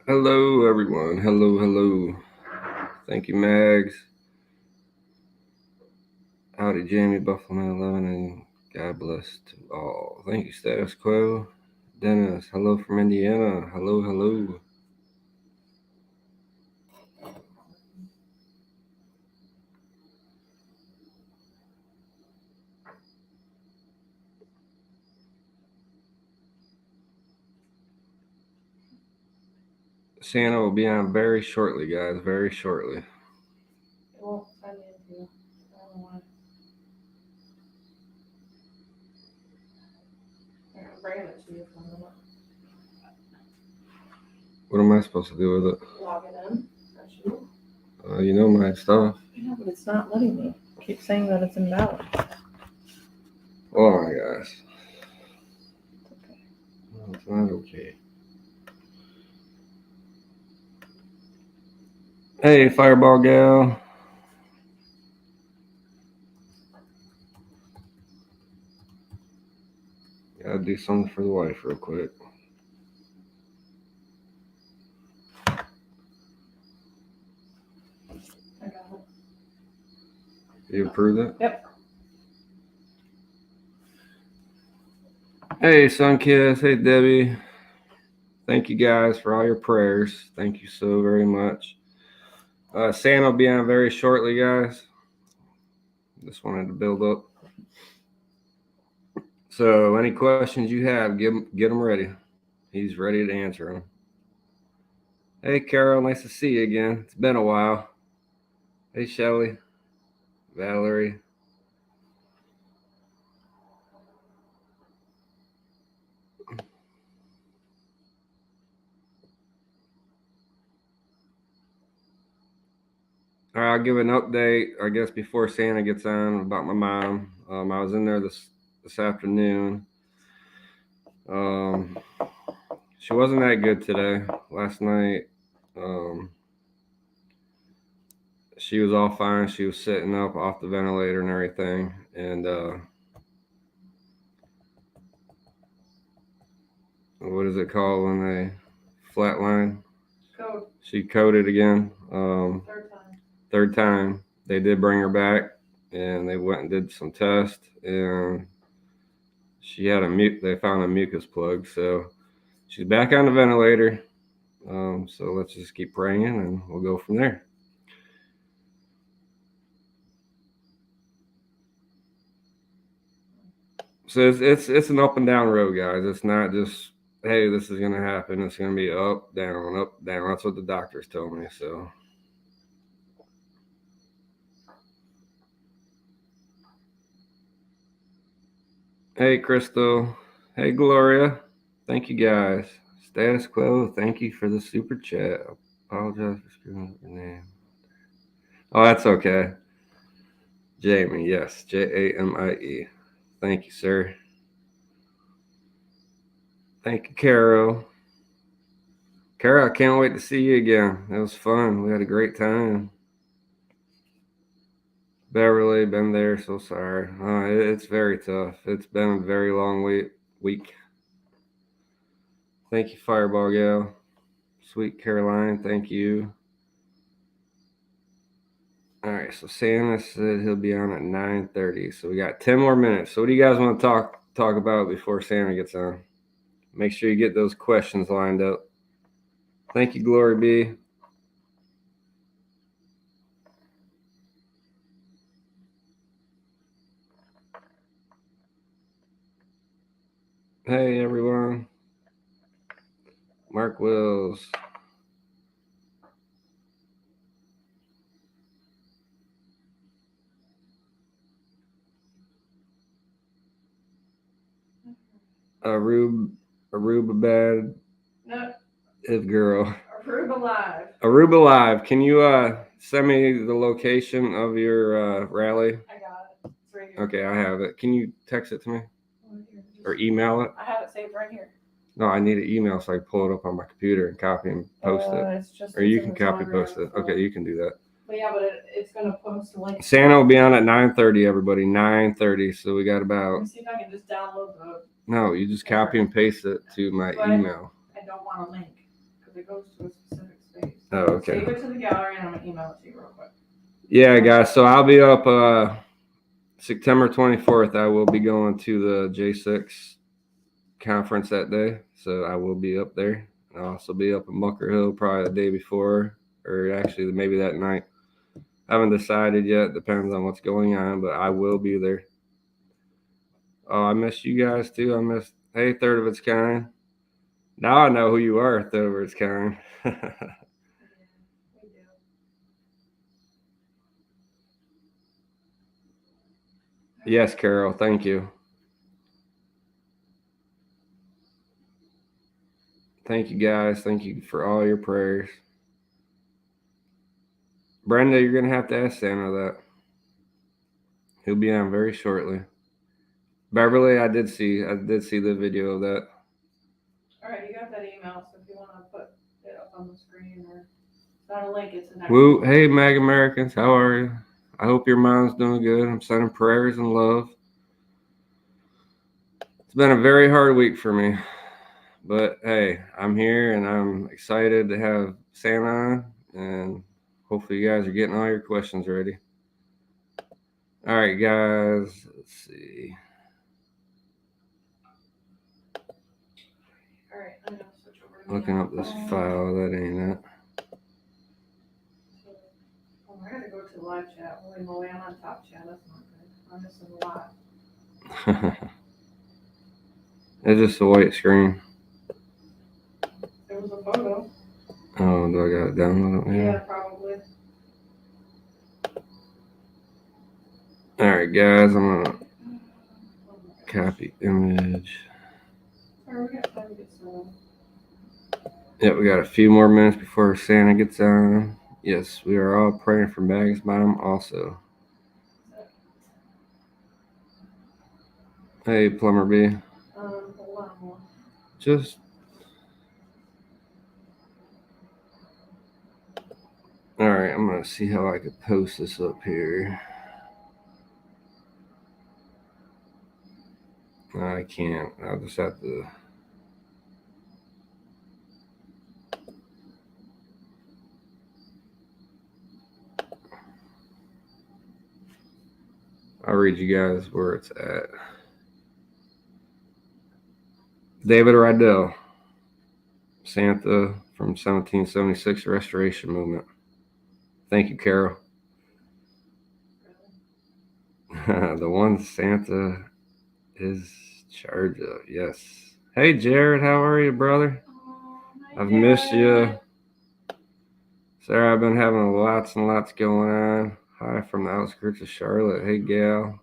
Hello, everyone. Hello. Thank you, Mags. Howdy, Jamie, Buffalo Man 11, and God bless to all. Thank you, Status Quo. Dennis, hello from Indiana. Hello. Santa will be on very shortly, guys. Very shortly. Well, I need to. I don't know why. I'm bringing it to you for a minute. What am I supposed to do with it? Log it in. That's you. You know my stuff. Yeah, but it's not letting me. It keeps saying that it's invalid. Oh my gosh. It's okay. No, it's not okay. Hey, Fireball Gal. Gotta do something for the wife real quick. I got it. You approve it? Yep. Hey, Sunkiss. Hey, Debbie. Thank you guys for all your prayers. Thank you so very much. Santa will be on very shortly, guys. Just wanted to build up. So, any questions you have, get them ready. He's ready to answer them. Hey, Carol. Nice to see you again. It's been a while. Hey, Shelly. Valerie. All right, I'll give an update, I guess, before Santa gets on about my mom. I was in there this afternoon. She wasn't that good today. Last night, she was all fine. She was sitting up off the ventilator and everything. And what is it called when they flatline? Code. She coded again. Third time. They did bring her back, and they went and did some tests, and she had they found a mucus plug, so she's back on the ventilator. So let's just keep praying, and we'll go from there. So it's an up and down road, guys. It's not just, hey, this is gonna happen. It's gonna be up, down, up, down. That's what the doctors told me. So. Hey, Crystal. Hey, Gloria. Thank you, guys. Status Quo, thank you for the super chat. Apologize for screwing up your name. Oh, that's okay. Jamie, yes. Jamie. Thank you, sir. Thank you, Carol. Carol, I can't wait to see you again. It was fun. We had a great time. Beverly, been there, so sorry. It's very tough. It's been a very long week. Thank you, Fireball Gal. Sweet Caroline, thank you. All right, so Santa said he'll be on at 9:30. So we got 10 more minutes. So what do you guys want to talk about before Santa gets on? Make sure you get those questions lined up. Thank you, Glory B. Hey, everyone. Mark Wills. Aruba bad. No. If girl. Aruba Live. Can you send me the location of your rally? I got it. It's right here. Okay, I have it. Can you text it to me? Or email it? I have it saved right here. No, I need an email so I can pull it up on my computer and copy and post it. Or you can copy post it. Okay, you can do that. But yeah, but it's gonna post a link. Santa will be on at 9:30. Everybody, 9:30. So we got about. Let me see if I can just download the. No, you just copy and paste it to my email. I don't want a link because it goes to a specific space. Oh, okay. Save it to the gallery, and I'm gonna email it to you real quick. Yeah, guys. So I'll be up September 24th. I will be going to the J6 conference that day, so I will be up there. I'll also be up in Bunker Hill probably the day before, or actually maybe that night. I haven't decided yet. Depends on what's going on, but I will be there. Oh, I missed you guys too. I missed. Hey, Third of Its Kind. Now I know who you are, Third of Its Kind. Yeah, we do. Yes, Carol. Thank you. Thank you, guys. Thank you for all your prayers. Brenda, you're gonna have to ask Santa that. He'll be on very shortly. Beverly, I did see the video of that. All right, you got that email, so if you want to put it up on the screen or it's not a link, it's an actual. Woo, hey, Mag Americans, how are you? I hope your mom's doing good. I'm sending prayers and love. It's been a very hard week for me, but hey, I'm here and I'm excited to have Santa on, and hopefully you guys are getting all your questions ready. All right, guys, let's see. All right, I'm gonna switch over to Looking up this file, that ain't it. Oh, I gotta go to the live chat. Holy moly, I'm on top chat. That's not good. I'm missing a lot. It's just a white screen. There was a photo. Oh, do I got it downloaded? Yeah, probably. All right, guys, I'm gonna copy image. Alright, we got time to get started. Yep, we got a few more minutes before Santa gets on. Yes, we are all praying for Mag's mom also. Hey, Plumber B. Hold on. Just. Alright, I'm going to see how I could post this up here. No, I can't. I'll just have to. I'll read you guys where it's at. David Riddell, Santa from 1776 Restoration Movement. Thank you, Carol. The one Santa is charge of, yes. Hey, Jared, how are you, brother? I've missed you. Sarah, I've been having lots and lots going on. Hi from the outskirts of Charlotte. Hey, gal.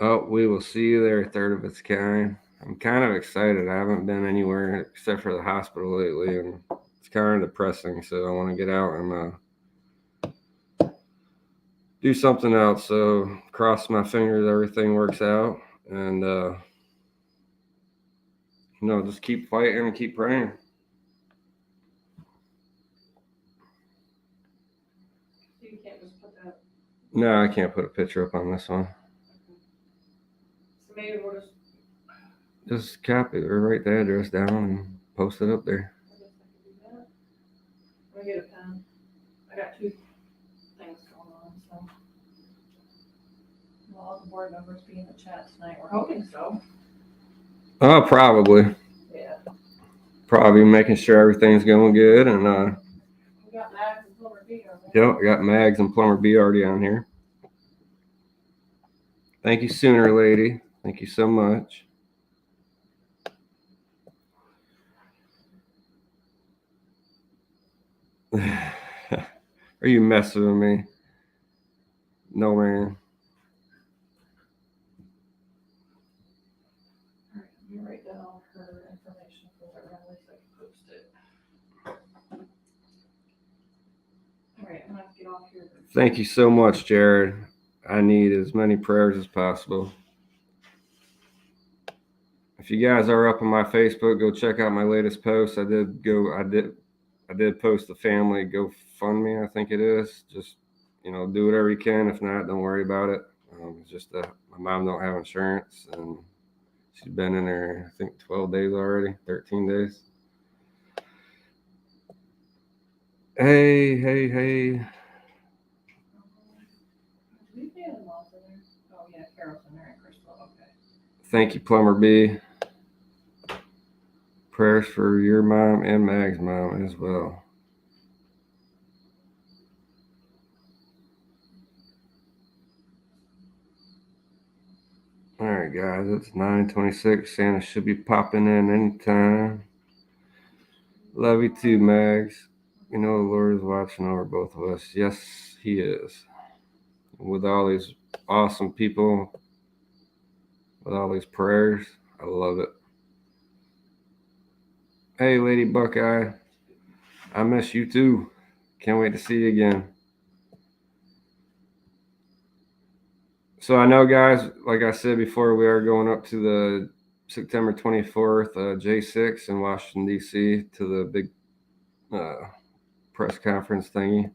Oh, we will see you there, Third of Its Kind. I'm kind of excited. I haven't been anywhere except for the hospital lately, and it's kind of depressing, so I want to get out and do something else. So cross my fingers everything works out, and just keep fighting and keep praying. You can't just put that. No, I can't put a picture up on this one. Okay. So maybe we'll just copy or write the address down and post it up there. I guess I could do that. Let me get a pen. I got two things going on, so. Will all the board members be in the chat tonight? We're hoping so. Oh, probably. Yeah. Probably making sure everything's going good, and we got Mags and Plumber B on there. Yep, I got Mags and Plumber B already on here. Thank you, Sooner Lady. Thank you so much. Are you messing with me? No, man. All right, let me write down her information for the rally so I can post it. All right, I'm gonna have to get off here. Thank you so much, Jared. I need as many prayers as possible. If you guys are up on my Facebook, go check out my latest post. I did post the family GoFundMe, I think it is. Just, do whatever you can. If not, don't worry about it. It's just that my mom don't have insurance, and She's been in there, I think, 12 days already, 13 days. Hey. We pay them all in there. Oh, yeah, Carol's in there and Crystal. Okay. Thank you, Plumber B. Prayers for your mom and Mag's mom as well. All right, guys, it's 9:26. Santa should be popping in anytime. Love you too, Mags. You know the Lord is watching over both of us. Yes, He is. With all these awesome people, with all these prayers, I love it. Hey, Lady Buckeye, I miss you too. Can't wait to see you again. So I know, guys, like I said before, we are going up to the September 24th J6 in Washington, D.C. to the big press conference thingy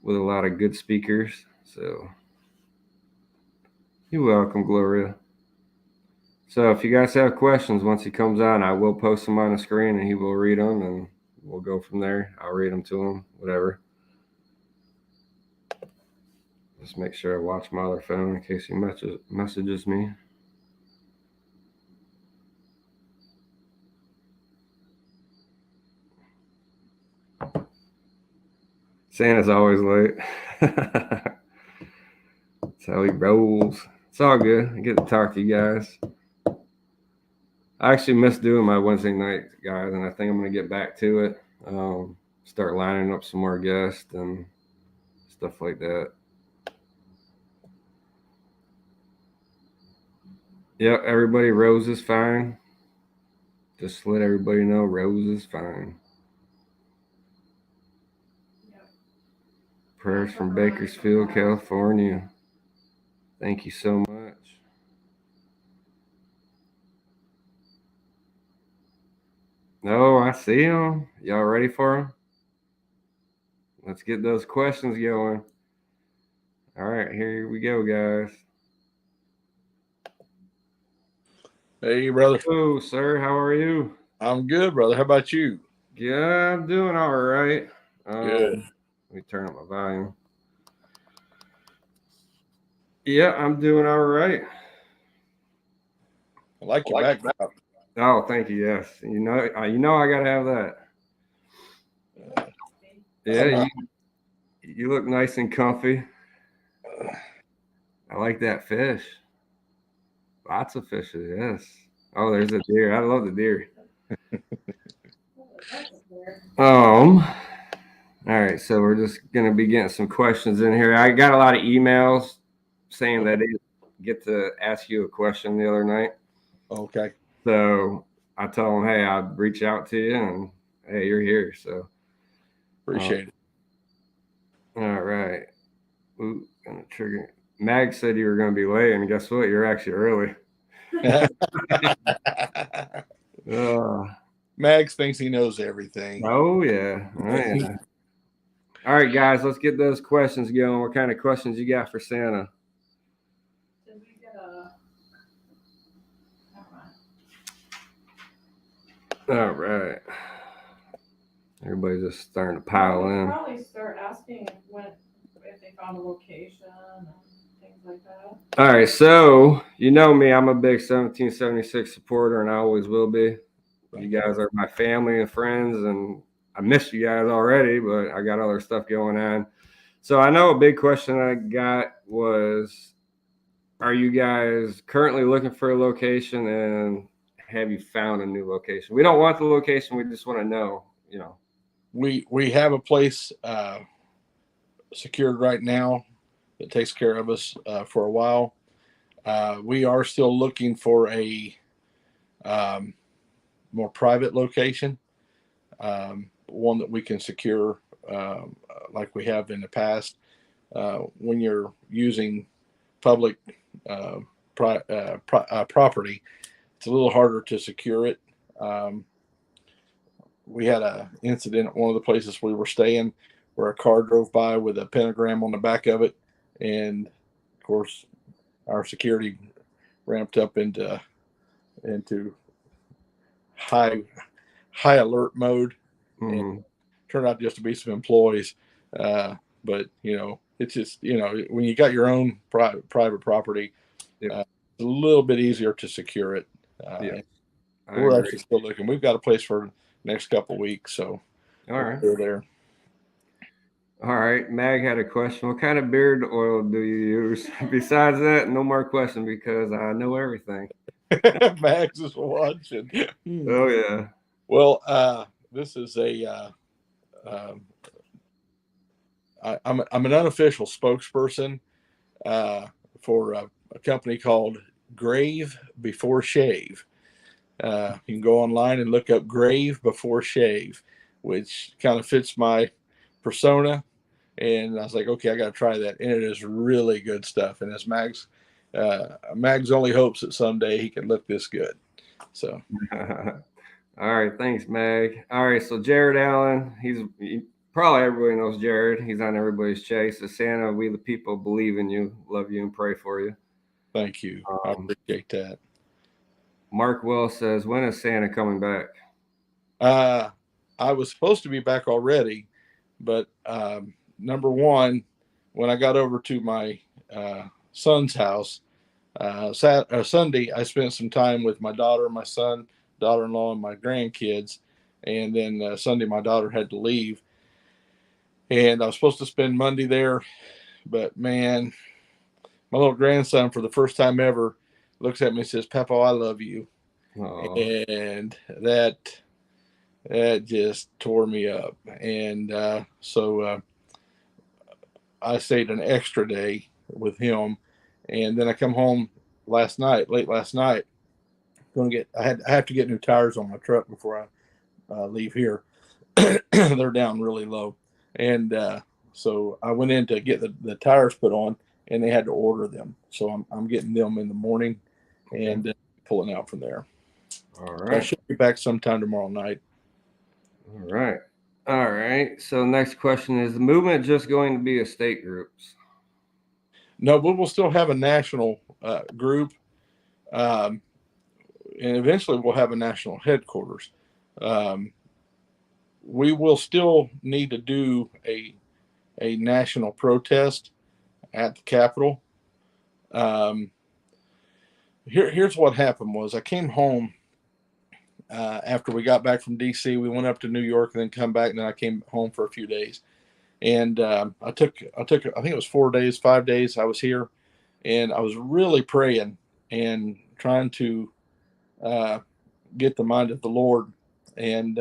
with a lot of good speakers. So you're welcome, Gloria. So if you guys have questions once he comes on, I will post them on the screen and he will read them and we'll go from there. I'll read them to him, whatever. Just make sure I watch my other phone in case he messages me. Santa's always late. That's how he rolls. It's all good. I get to talk to you guys. I actually miss doing my Wednesday night, guys, and I think I'm going to get back to it. Start lining up some more guests and stuff like that. Yep, everybody, Rose is fine. Just let everybody know Rose is fine. Yep. Prayers from Bakersfield, California. Thank you so much. No, I see them. Y'all ready for them? Let's get those questions going. All right, here we go, guys. Hey, brother. Hello, sir. How are you? I'm good, brother. How about you? Yeah, I'm doing all right. Good. Let me turn up my volume. Yeah, I'm doing all right. I like your background. Oh, thank you. Yes, you know I gotta have that. Yeah, you look nice and comfy. I like that fish. Lots of fishes. Yes. Oh, there's a deer. I love the deer. All right, so we're just gonna be getting some questions in here. I got a lot of emails saying that they get to ask you a question the other night. Okay. So I told them, hey, I'll reach out to you, and hey, you're here. So Appreciate it. All right. Ooh, gonna trigger. Mag said you were gonna be late, and guess what? You're actually early. Max thinks he knows everything. Oh yeah. All right, guys, let's get those questions going. What kind of questions you got for Santa? Did we get a? All right. Everybody's just starting to pile in. Probably start asking if they found a location and things like that. All right, so you know me, I'm a big 1776 supporter, and I always will be. You guys are my family and friends, and I miss you guys already, but I got other stuff going on. So I know a big question I got was, are you guys currently looking for a location, and have you found a new location? We don't want the location. We just want to know, We have a place secured right now that takes care of us for a while. We are still looking for a more private location, one that we can secure like we have in the past. When you're using public property, it's a little harder to secure it. We had an incident at one of the places we were staying where a car drove by with a pentagram on the back of it, and of course our security ramped up into into high alert mode, and turned out just to be some employees. But it's just when you got your own private property, it's a little bit easier to secure it. We're actually still looking. We've got a place for the next couple of weeks, so we're there. All right, Mag had a question. What kind of beard oil do you use? Besides that, no more question because I know everything. Max is watching. Oh yeah. Well, this is I'm an unofficial spokesperson for a company called Grave Before Shave. You can go online and look up Grave Before Shave, which kind of fits my persona. And I was like, okay, I got to try that. And it is really good stuff. And as Mag's only hopes that someday he can look this good. So. All right. Thanks, Mag. All right. So Jared Allen, probably everybody knows Jared. He's on everybody's chase. So Santa, we the people believe in you, love you, and pray for you. Thank you. I appreciate that. Mark Will says, when is Santa coming back? I was supposed to be back already, but number one, when I got over to my son's house Sunday, I spent some time with my daughter, my son, daughter-in-law, and my grandkids. And then Sunday, my daughter had to leave. And I was supposed to spend Monday there. But, man, my little grandson, for the first time ever, looks at me and says, Papa, I love you. Aww. And that just tore me up. And so I stayed an extra day with him. And then I come home late last night. I have to get new tires on my truck before I leave here. They're down really low. And so I went in to get the tires put on, and they had to order them. So I'm getting them in the morning and pulling out from there. All right. I should be back sometime tomorrow night. All right. So next question, is the movement just going to be a state groups? No, but we'll still have a national group. And eventually we'll have a national headquarters. We will still need to do a national protest at the Capitol. Here's what happened was I came home after we got back from D.C. We went up to New York and then come back, and then I came home for a few days. And I took I think it was 5 days I was here, and I was really praying and trying to get the mind of the Lord. And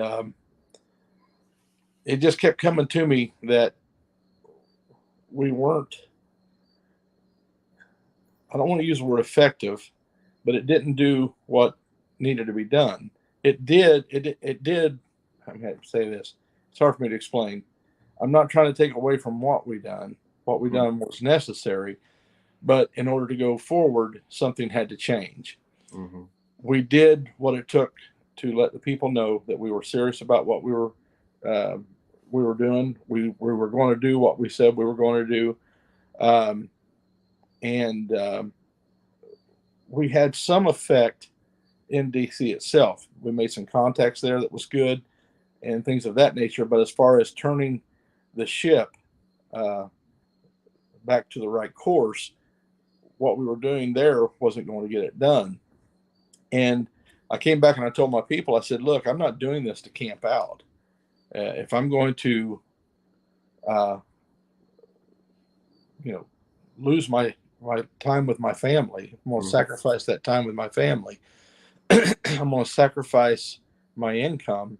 it just kept coming to me that we weren't, I don't want to use the word effective, but it didn't do what needed to be done. It did. I'm going to say this. It's hard for me to explain. I'm not trying to take away from what we done. What we done was necessary, but in order to go forward, something had to change. Mm-hmm. We did what it took to let the people know that we were serious about what we were doing. We were going to do what we said we were going to do, and we had some effect in DC itself. We made some contacts there that was good, and things of that nature. But as far as turning the ship back to the right course, what we were doing there wasn't going to get it done. And I came back and I told my people, I said, look, I'm not doing this to camp out. If I'm going to, lose my time with my family, I'm going to sacrifice that time with my family. I'm going to sacrifice my income.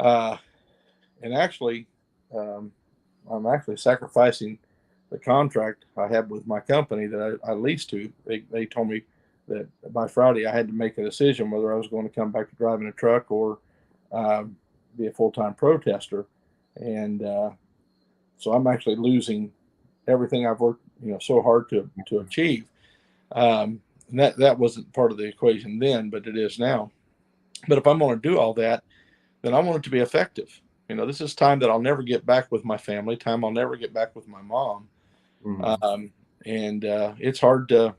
And actually, I'm actually sacrificing the contract I have with my company that I leased to. They told me that by Friday I had to make a decision whether I was going to come back to driving a truck or be a full-time protester. And so I'm actually losing everything I've worked so hard to achieve. And that wasn't part of the equation then, but it is now. But if I'm going to do all that, then I want it to be effective. This is time that I'll never get back with my family, time I'll never get back with my mom. Mm-hmm. And it's hard to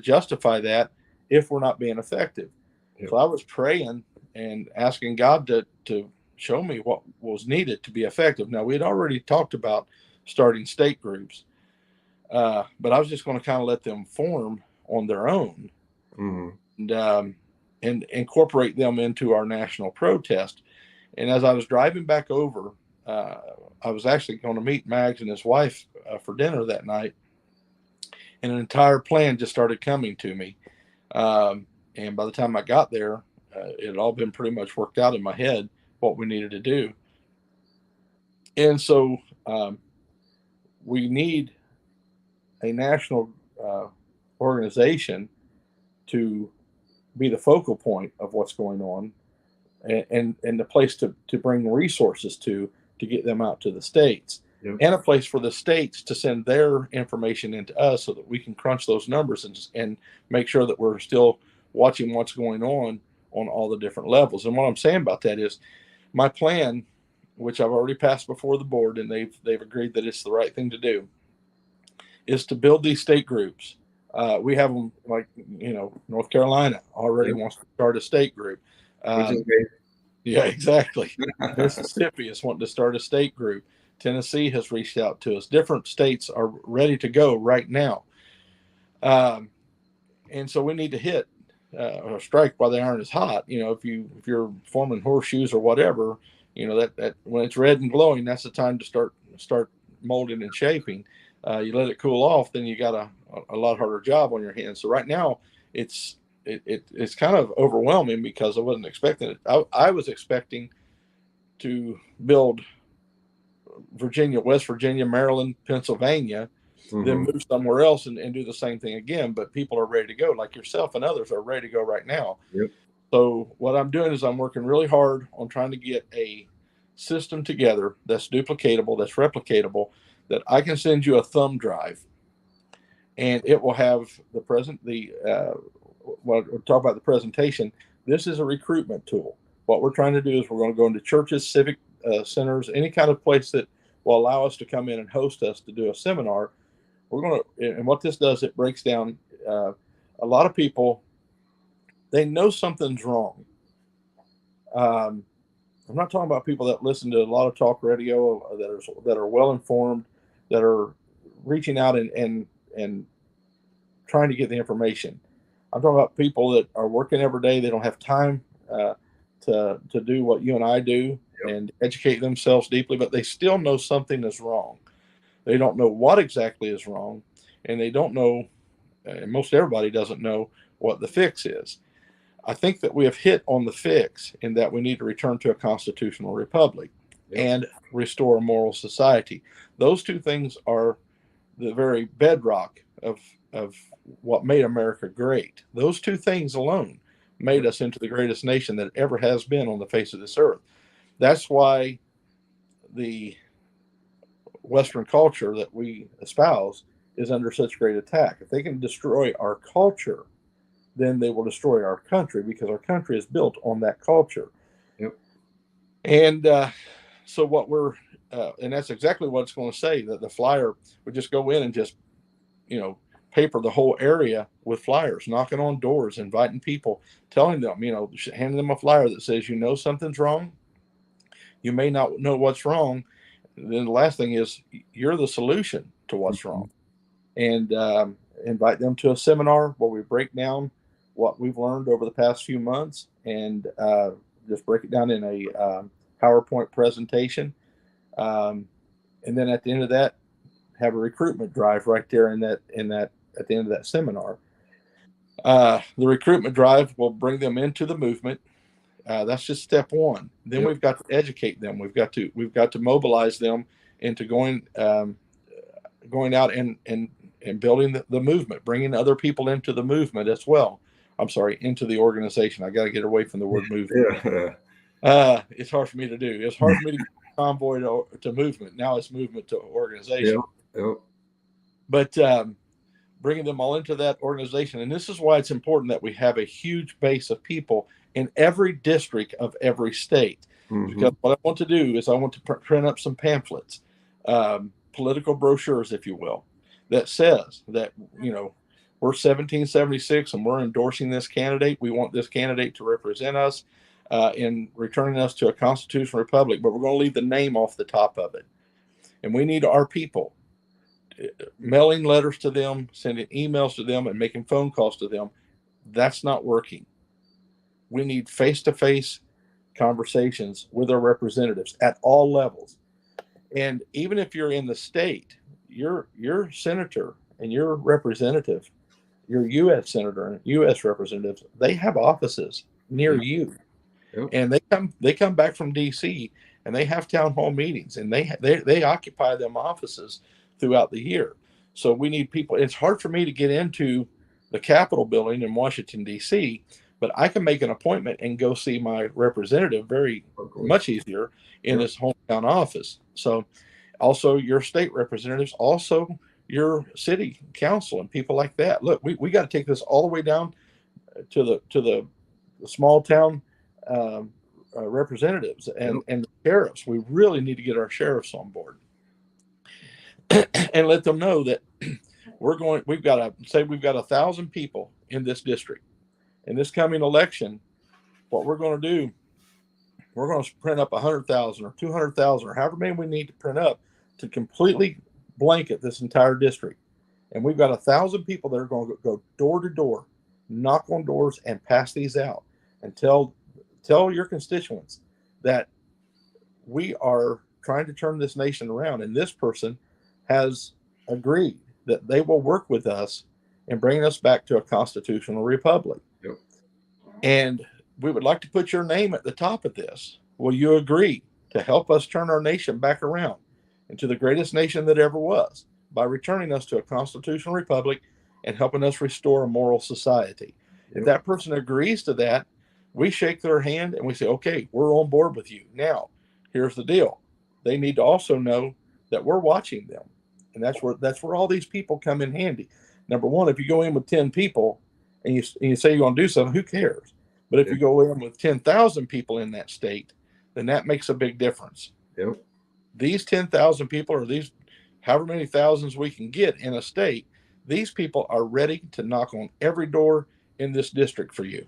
justify that if we're not being effective. Yep. So I was praying and asking God to show me what was needed to be effective. Now, we had already talked about starting state groups, but I was just going to kind of let them form on their own, and incorporate them into our national protest. And as I was driving back over, I was actually going to meet Mags and his wife for dinner that night, and an entire plan just started coming to me. And by the time I got there, it had all been pretty much worked out in my head what we needed to do. And so we need a national organization to be the focal point of what's going on, and the place to bring resources to get them out to the states. Yep. And a place for the states to send their information into us so that we can crunch those numbers and make sure that we're still watching what's going on all the different levels. And what I'm saying about that is my plan, which I've already passed before the board, and they've agreed that it's the right thing to do, is to build these state groups. We have them, like, North Carolina already wants to start a state group. Which is great. Yeah, exactly. Mississippi is wanting to start a state group. Tennessee has reached out to us. Different states are ready to go right now. And so we need to hit or strike while the iron is hot. If you're forming horseshoes or whatever, that when it's red and glowing, that's the time to start molding and shaping. You let it cool off, then you got a lot harder job on your hands. So right now it's kind of overwhelming because I wasn't expecting it. I was expecting to build Virginia, West Virginia, Maryland, Pennsylvania, then move somewhere else and do the same thing again. But people are ready to go, like yourself and others are ready to go right now. Yep. So what I'm doing is I'm working really hard on trying to get a system together that's duplicatable, that's replicatable, that I can send you a thumb drive, and it will have we'll talk about the presentation. This is a recruitment tool. What we're trying to do is we're going to go into churches, civic centers, any kind of place that will allow us to come in and host us to do a seminar. And what this does, it breaks down a lot of people. They know something's wrong. I'm not talking about people that listen to a lot of talk radio that are well informed, that are reaching out and trying to get the information. I'm talking about people that are working every day. They don't have time to do what you and I do and educate themselves deeply, but they still know something is wrong. They don't know what exactly is wrong, and they don't know, and most everybody doesn't know what the fix is. I think that we have hit on the fix in that we need to return to a constitutional republic and restore a moral society. Those two things are the very bedrock of what made America great. Those two things alone made us into the greatest nation that ever has been on the face of this earth. That's why the Western culture that we espouse is under such great attack. If they can destroy our culture, then they will destroy our country, because our country is built on that culture. Yep. And so what and that's exactly what it's going to say, that the flyer would just go in and just, paper the whole area with flyers, knocking on doors, inviting people, telling them, handing them a flyer that says, something's wrong. You may not know what's wrong. Then the last thing is, you're the solution to what's wrong. And invite them to a seminar where we break down what we've learned over the past few months, and just break it down in a PowerPoint presentation. And then at the end of that, have a recruitment drive right there in that at the end of that seminar. The recruitment drive will bring them into the movement. That's just step one. Then we've got to educate them. We've got to mobilize them into going out and building the movement, bringing other people into the movement as well. I'm sorry, into the organization. I got to get away from the word movement. It's hard for me to do. It's hard for me to get Convoy to movement. Now it's movement to organization. Yep. But bringing them all into that organization. And this is why it's important that we have a huge base of people in every district of every state. Because what I want to do is I want to print up some pamphlets, political brochures, if you will, that says that, we're 1776 and we're endorsing this candidate. We want this candidate to represent us in returning us to a constitutional republic, but we're going to leave the name off the top of it. And we need our people mailing letters to them, sending emails to them, and making phone calls to them. That's not working. We need face-to-face conversations with our representatives at all levels. And even if you're in the state, your senator and your representative, your U.S. senator and U.S. representatives, they have offices near you, and they come back from D.C. and they have town hall meetings, and they occupy them offices throughout the year. So we need people. It's hard for me to get into the Capitol building in Washington D.C., but I can make an appointment and go see my representative very much easier in his hometown office. So also your state representatives, also your city council and people like that. Look, we got to take this all the way down to the small town representatives and the sheriffs. We really need to get our sheriffs on board and let them know that we've got 1,000 people in this district. In this coming election, what we're going to do, we're going to print up 100,000 or 200,000 or however many we need to print up to completely blanket this entire district. And we've got 1,000 people that are going to go door to door, knock on doors, and pass these out, and tell your constituents that we are trying to turn this nation around. And this person has agreed that they will work with us in bringing us back to a constitutional republic. Yep. And we would like to put your name at the top of this. Will you agree to help us turn our nation back around into the greatest nation that ever was by returning us to a constitutional republic and helping us restore a moral society? Yep. If that person agrees to that, we shake their hand and we say, okay, we're on board with you. Now, here's the deal. They need to also know that we're watching them. And that's where all these people come in handy. Number one, if you go in with 10 people and you say you're going to do something, who cares? But if you go in with 10,000 people in that state, then that makes a big difference. Yep. These 10,000 people, or these however many thousands we can get in a state, these people are ready to knock on every door in this district for you.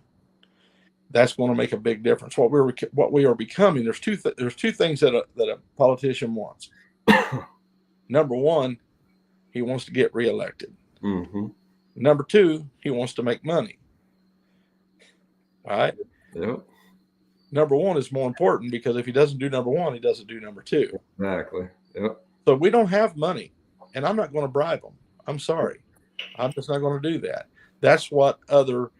That's going to make a big difference. What we are becoming. There's two things that a politician wants. Number one, he wants to get reelected. Mm-hmm. Number two, he wants to make money. All right. Yep. Number one is more important because if he doesn't do number one, he doesn't do number two. Exactly. Yep. So we don't have money, and I'm not going to bribe them. I'm sorry. I'm just not going to do that. That's what other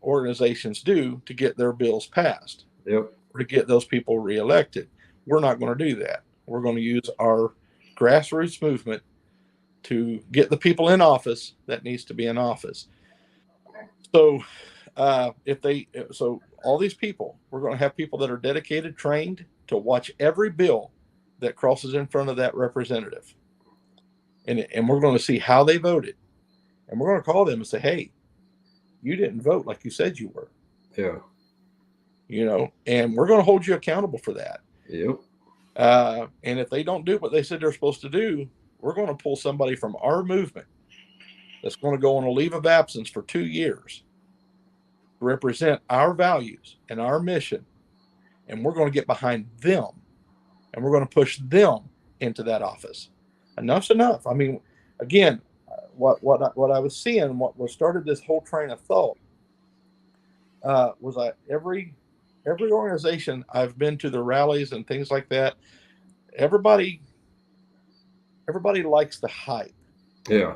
organizations do to get their bills passed. Yep. Or to get those people reelected. We're not going to do that. We're going to use our grassroots movement to get the people in office that needs to be in office. So all these people, we're going to have people that are dedicated, trained to watch every bill that crosses in front of that representative. And we're going to see how they voted. And we're going to call them and say, hey, you didn't vote like you said you were. Yeah. And we're going to hold you accountable for that. Yep. And if they don't do what they said they're supposed to do, we're going to pull somebody from our movement that's going to go on a leave of absence for 2 years to represent our values and our mission. And we're going to get behind them and we're going to push them into that office. Enough's enough. I mean, again, what I was seeing, what started this whole train of thought was every organization I've been to, the rallies and things like that, everybody likes the hype. Yeah.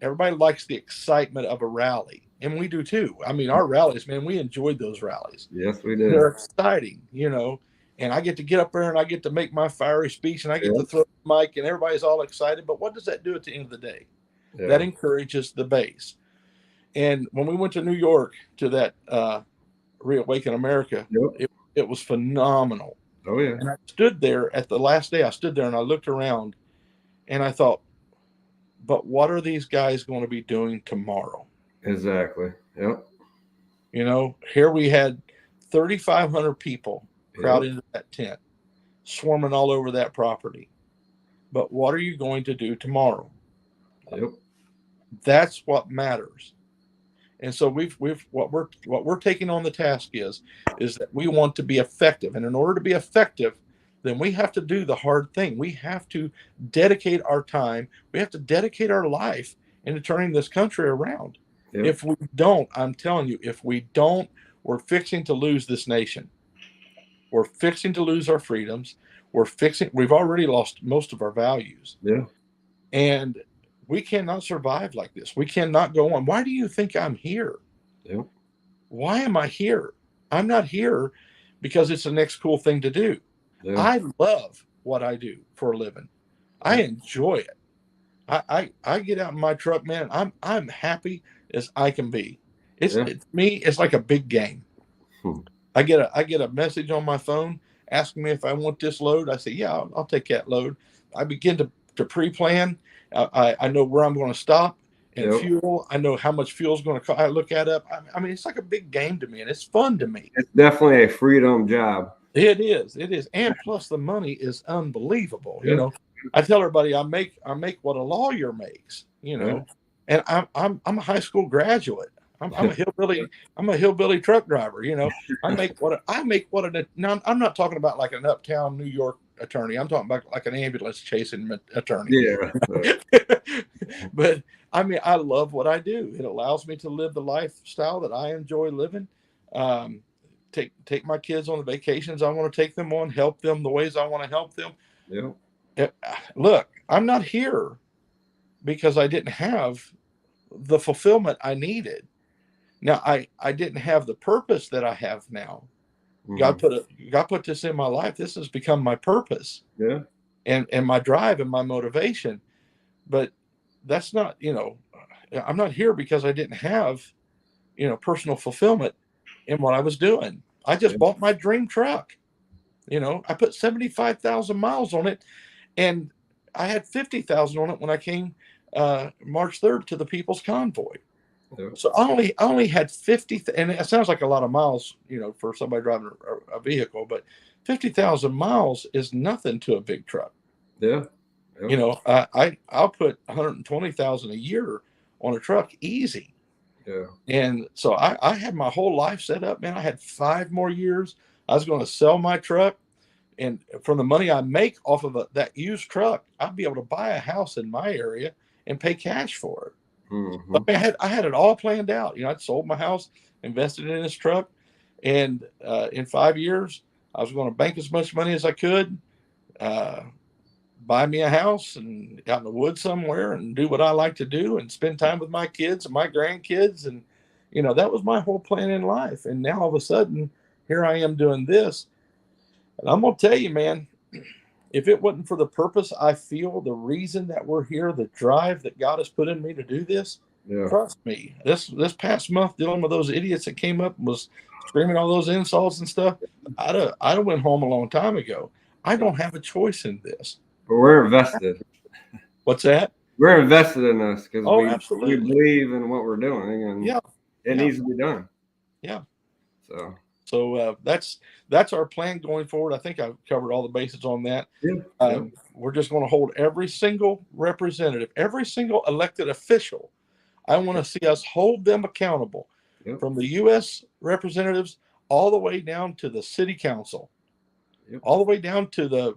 Everybody likes the excitement of a rally. And we do too. I mean, our rallies, man, we enjoyed those rallies. Yes, we did. They're exciting, and I get to get up there and I get to make my fiery speech and I get to throw the mic and everybody's all excited. But what does that do at the end of the day? Yeah. That encourages the base. And when we went to New York to that Reawaken America, it was phenomenal. Oh, yeah. And I stood there at the last day. I stood there and I looked around and I thought, but what are these guys going to be doing tomorrow? Exactly. Yep. Here we had 3,500 people crowded into that tent, swarming all over that property. But what are you going to do tomorrow? Yep. That's what matters. And so what we're taking on the task is that we want to be effective. And in order to be effective, then we have to do the hard thing. We have to dedicate our time. We have to dedicate our life into turning this country around. Yep. If we don't, I'm telling you, if we don't, we're fixing to lose this nation. We're fixing to lose our freedoms. We've already lost most of our values. Yeah. And we cannot survive like this. We cannot go on. Why do you think I'm here? Yeah. Why am I here? I'm not here because it's the next cool thing to do. Yeah. I love what I do for a living. Yeah. I enjoy it. I get out in my truck, man. I'm happy as I can be. It's me. It's like a big game. I get a message on my phone asking me if I want this load. I say, yeah, I'll take that load. I begin to pre-plan. I know where I'm going to stop and fuel. I know how much fuel is going to cost. I look that up. I mean, it's like a big game to me, and it's fun to me. It's definitely a freedom job. It is. And plus the money is unbelievable. You know, I tell everybody I make what a lawyer makes. You know, and I'm a high school graduate. I'm a hillbilly. I'm a hillbilly truck driver. You know, I make what now I'm not talking about like an uptown New York attorney. I'm talking about like an ambulance chasing attorney. Yeah. But I mean, I love what I do. It allows me to live the lifestyle that I enjoy living. Take my kids on the vacations I want to take them on, help them the ways I want to help them. Yeah. Look, I'm not here because I didn't have the fulfillment I needed. Now I didn't have the purpose that I have now. Mm-hmm. God put this in my life. This has become my purpose. Yeah. And my drive and my motivation. But that's not, I'm not here because I didn't have, personal fulfillment in what I was doing. I just bought my dream truck. I put 75,000 miles on it, and I had 50,000 on it when I came March 3rd to the People's Convoy. Yeah. So I only had 50, and it sounds like a lot of miles, for somebody driving a vehicle, but 50,000 miles is nothing to a big truck. Yeah. I'll put 120,000 a year on a truck easy. Yeah. And so I had my whole life set up, man. I had 5 more years. I was going to sell my truck, and from the money I make off of that used truck, I'd be able to buy a house in my area and pay cash for it. Mm-hmm. I had it all planned out. I'd sold my house, invested in this truck, and in 5 years, I was going to bank as much money as I could, buy me a house and out in the woods somewhere and do what I like to do and spend time with my kids and my grandkids. And, that was my whole plan in life. And now all of a sudden, here I am doing this. And I'm going to tell you, man, if it wasn't for the purpose I feel, the reason that we're here, the drive that God has put in me to do this, trust me, this past month dealing with those idiots that came up and was screaming all those insults and stuff, I'd have went home a long time ago. I don't have a choice in this. But we're invested. What's that? We're invested in this because absolutely. We believe in what we're doing, and it needs to be done. Yeah. So that's our plan going forward. I think I've covered all the bases on that. Yeah. We're just going to hold every single representative, every single elected official. I want to see us hold them accountable, from the U.S. representatives all the way down to the city council, all the way down to the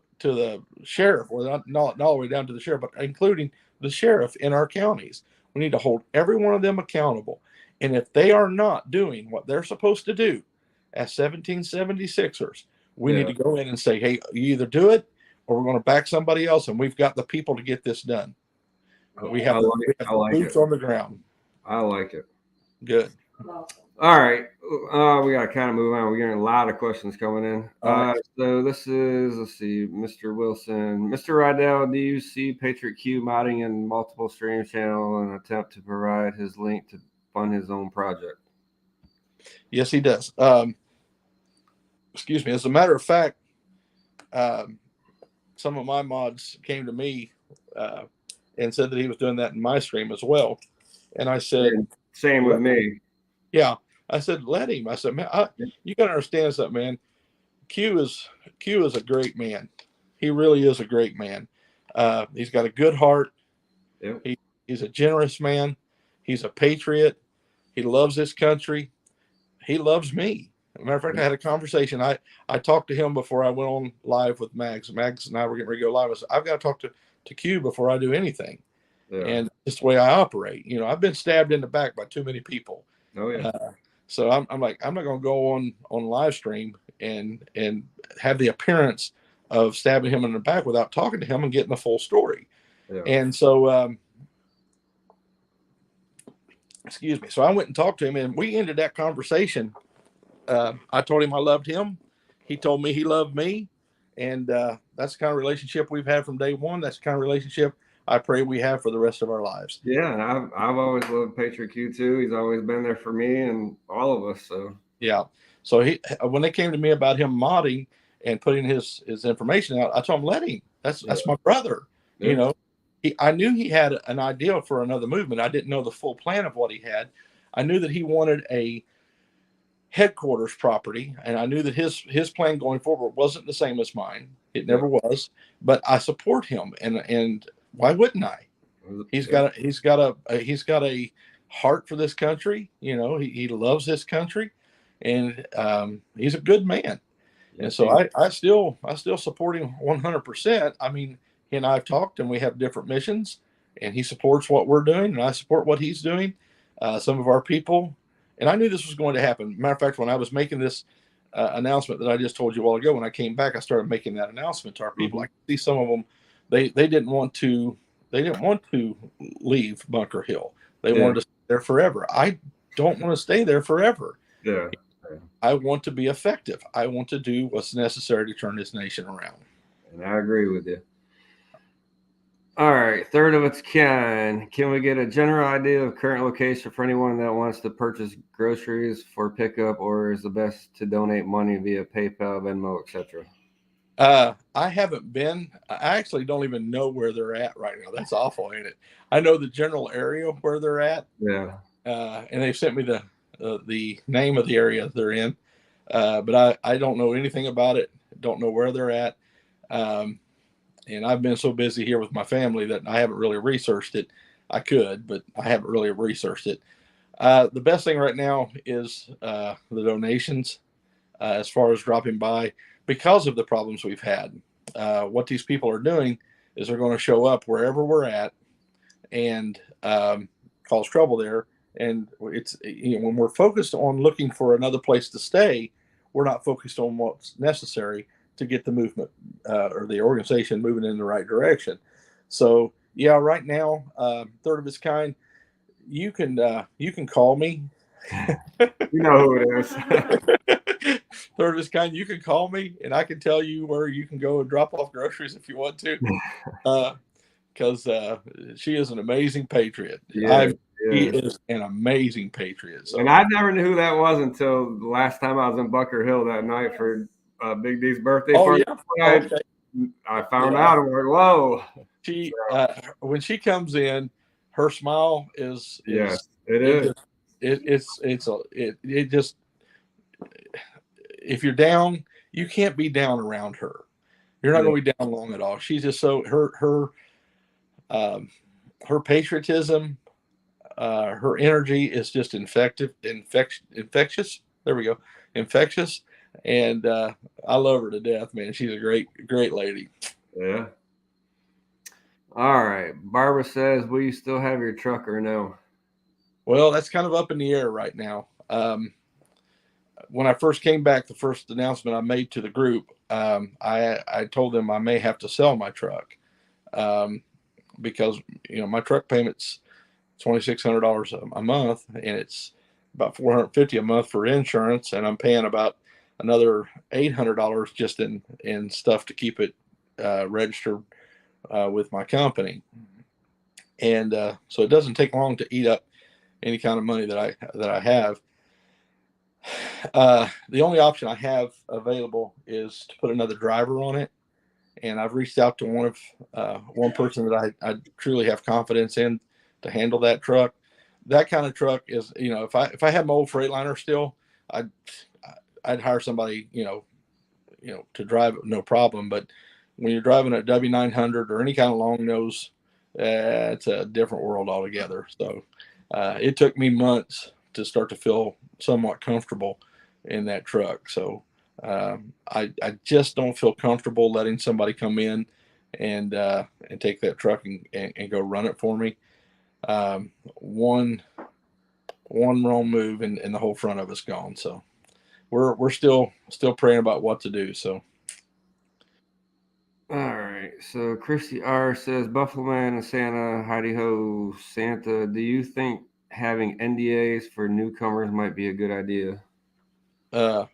sheriff, or not all the way down to the sheriff, but including the sheriff in our counties. We need to hold every one of them accountable. And if they are not doing what they're supposed to do as 1776ers, we need to go in and say, hey, you either do it or we're going to back somebody else, and we've got the people to get this done. We have the boots on the ground. I like it. Good. All right. We got to kind of move on. We're getting a lot of questions coming in. So this is, let's see, Mr. Wilson. Mr. Riddell, do you see Patriot Q modding in multiple stream channel in an attempt to provide his link to fund his own project? Yes, he does. Excuse me. As a matter of fact, some of my mods came to me and said that he was doing that in my stream as well. And I said, same with me. Yeah. I said, let him. I said, man, you got to understand something, man. Q is a great man. He really is a great man. He's got a good heart. Yep. He's a generous man. He's a patriot. He loves this country. He loves me. As a matter of fact, I had a conversation. I talked to him before I went on live with Mags. Mags and I were getting ready to go live. I said, I've got to talk to Q before I do anything. Yeah. And it's the way I operate. You know, I've been stabbed in the back by too many people. Oh yeah. So I'm like, I'm not going to go on live stream and have the appearance of stabbing him in the back without talking to him and getting the full story. Yeah. And so, excuse me. So I went and talked to him, and we ended that conversation. I told him I loved him. He told me he loved me. And that's the kind of relationship we've had from day one. That's the kind of relationship I pray we have for the rest of our lives. Yeah, and I've always loved Patriot Q too. He's always been there for me and all of us. So yeah. So when they came to me about him modding and putting his information out, I told him, let him. That's my brother. Yeah. You know, I knew he had an idea for another movement. I didn't know the full plan of what he had. I knew that he wanted a headquarters property, and I knew that his plan going forward wasn't the same as mine. It never was. But I support him, and why wouldn't I? He's got a heart for this country. You know, he loves this country, and he's a good man. And so I still support him 100%. I mean, he and I have talked, and we have different missions, and he supports what we're doing, and I support what he's doing. Some of our people, and I knew this was going to happen. Matter of fact, when I was making this announcement that I just told you a while ago, when I came back, I started making that announcement to our people. I could see some of them, they didn't want to leave Bunker Hill. They wanted to stay there forever. I don't want to stay there forever. Yeah. I want to be effective. I want to do what's necessary to turn this nation around. And I agree with you. All right, third of its kind. Can we get a general idea of current location for anyone that wants to purchase groceries for pickup, or is the best to donate money via PayPal, Venmo, etc.? I haven't been. I actually don't even know where they're at right now. That's awful, ain't it? I know the general area where they're at. Yeah. And they've sent me the name of the area they're in, but I don't know anything about it. Don't know where they're at. And I've been so busy here with my family that I haven't really researched it. I could, but I haven't really researched it. The best thing right now is the donations as far as dropping by because of the problems we've had. What these people are doing is they're going to show up wherever we're at and cause trouble there. And it's, you know, when we're focused on looking for another place to stay, we're not focused on what's necessary to get the movement or the organization moving in the right direction. So yeah, right now, third of its kind, you can call me. You know who it is. Third of its kind, you can call me, and I can tell you where you can go and drop off groceries if you want to. Because she is an amazing patriot. Yeah, he is an amazing patriot. So. And I never knew who that was until the last time I was in Bunker Hill that night for Big D's birthday party. Yeah. I found out. I'm like, whoa. She when she comes in, her smile is it just if you're down, you can't be down around her. You're not going to be down long at all. She's just so her patriotism, her energy is just infectious. There we go, infectious, and I love her to death, man. She's a great lady. Yeah. All right. Barbara says, will you still have your truck or no? Well, that's kind of up in the air right now. When I first came back, the first announcement I made to the group, I told them I may have to sell my truck because, you know, my truck payment's $2,600 a month, and it's about $450 a month for insurance, and I'm paying about another $800 just in stuff to keep it registered with my company. And so it doesn't take long to eat up any kind of money that I have. The only option I have available is to put another driver on it, and I've reached out to one person that I truly have confidence in to handle that truck. That kind of truck is, you know, if I had my old Freightliner still, I'd hire somebody, you know, to drive it, no problem. But when you're driving a W900 or any kind of long nose, it's a different world altogether. So It took me months to start to feel somewhat comfortable in that truck. So I just don't feel comfortable letting somebody come in and take that truck and go run it for me. One wrong move and the whole front of us gone. So we're still praying about what to do. So All right. So Christy R says Buffalo Man and Santa, Heidi Ho, Santa. Do you think having NDAs for newcomers might be a good idea? uh,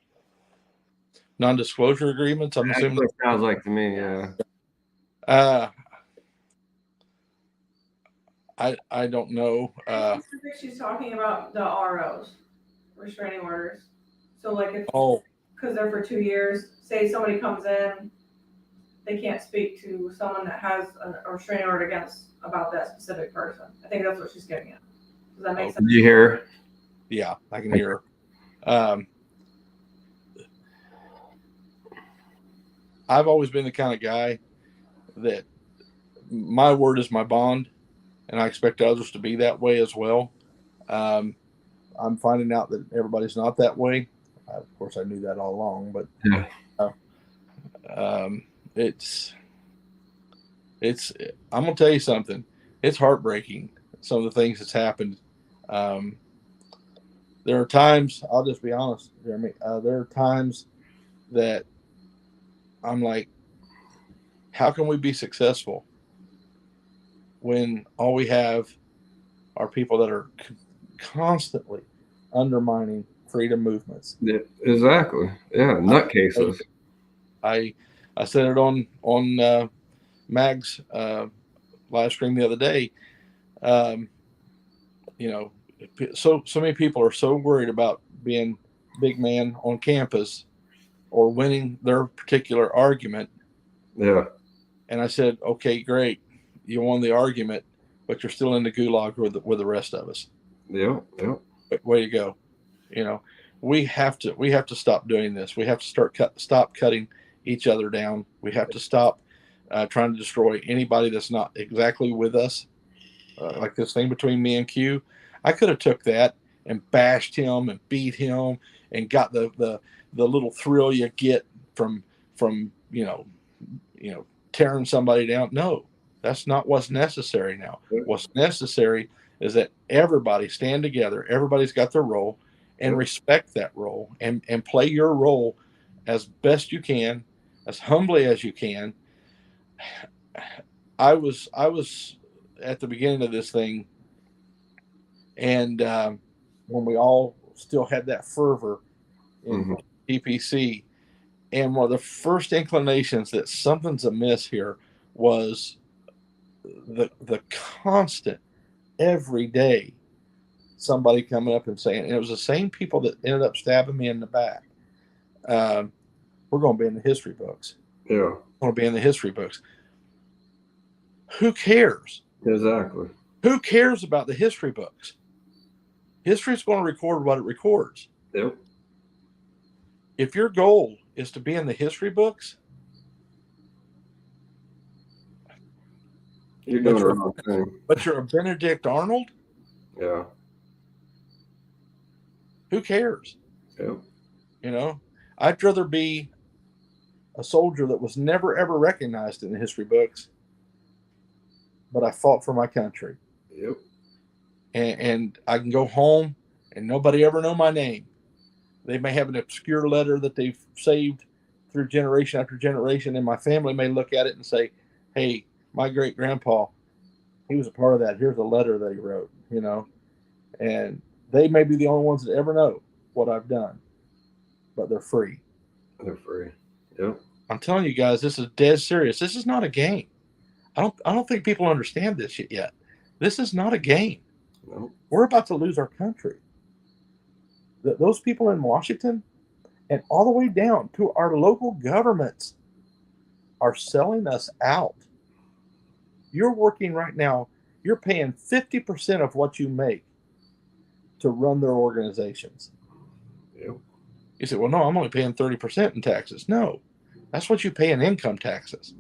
non-disclosure agreements. I'm That's assuming. what it sounds like to me. Yes. Yeah. Uh, I don't know. I think she's talking about the ROs, restraining orders. So like if, Oh, because they're for 2 years, say somebody comes in, they can't speak to someone that has a restraining order against about that specific person. I think that's what she's getting at. Does that make sense? Did you hear? yeah, I can hear her. I've always been the kind of guy that my word is my bond, and I expect others to be that way as well. Um, I'm finding out that everybody's not that way. Of course, I knew that all along, but Yeah. um, it's I'm gonna tell you something. It's heartbreaking. Some of the things that's happened. Um, there are times. I'll just be honest, Jeremy. There are times that I'm like, how can we be successful when all we have are people that are constantly undermining freedom movements? Yeah, exactly. Yeah, nutcases. I I said it on Mag's live stream the other day. Um, you know, so many people are so worried about being big man on campus or winning their particular argument. Yeah. And I said, okay, great, you won the argument, but you're still in the gulag with the rest of us. Yep. Yep. Way to go. You know, we have to stop doing this. We have to stop cutting each other down. We have to stop trying to destroy anybody that's not exactly with us. Like this thing between me and Q, I could have took that and bashed him and beat him and got the little thrill you get from tearing somebody down. No, that's not what's necessary now. What's necessary is that everybody stand together. Everybody's got their role and respect that role and play your role as best you can, as humbly as you can. I was at the beginning of this thing, and when we all still had that fervor in PPC, and one of the first inclinations that something's amiss here was the constant every day somebody coming up and saying, and it was the same people that ended up stabbing me in the back. We're going to be in the history books. Yeah. We're going to be in the history books. Who cares? Exactly. Who cares about the history books? History's going to record what it records. Yep. If your goal is to be in the history books, you're doing the wrong thing. But you're a Benedict Arnold? Yeah. Who cares? Yep. You know, I'd rather be a soldier that was never ever recognized in the history books, but I fought for my country. Yep. And I can go home and nobody ever know my name. They may have an obscure letter that they've saved through generation after generation, and my family may look at it and say, hey, my great grandpa, he was a part of that. Here's a letter that he wrote, and they may be the only ones that ever know what I've done, but they're free. They're free. Yep. I'm telling you guys, this is dead serious. This is not a game. I don't think people understand this yet. This is not a game. Nope. We're about to lose our country. Those people in Washington and all the way down to our local governments are selling us out. You're working right now, you're paying 50% of what you make to run their organizations. Yep. You say, well, no, I'm only paying 30% in taxes. No, that's what you pay in income taxes.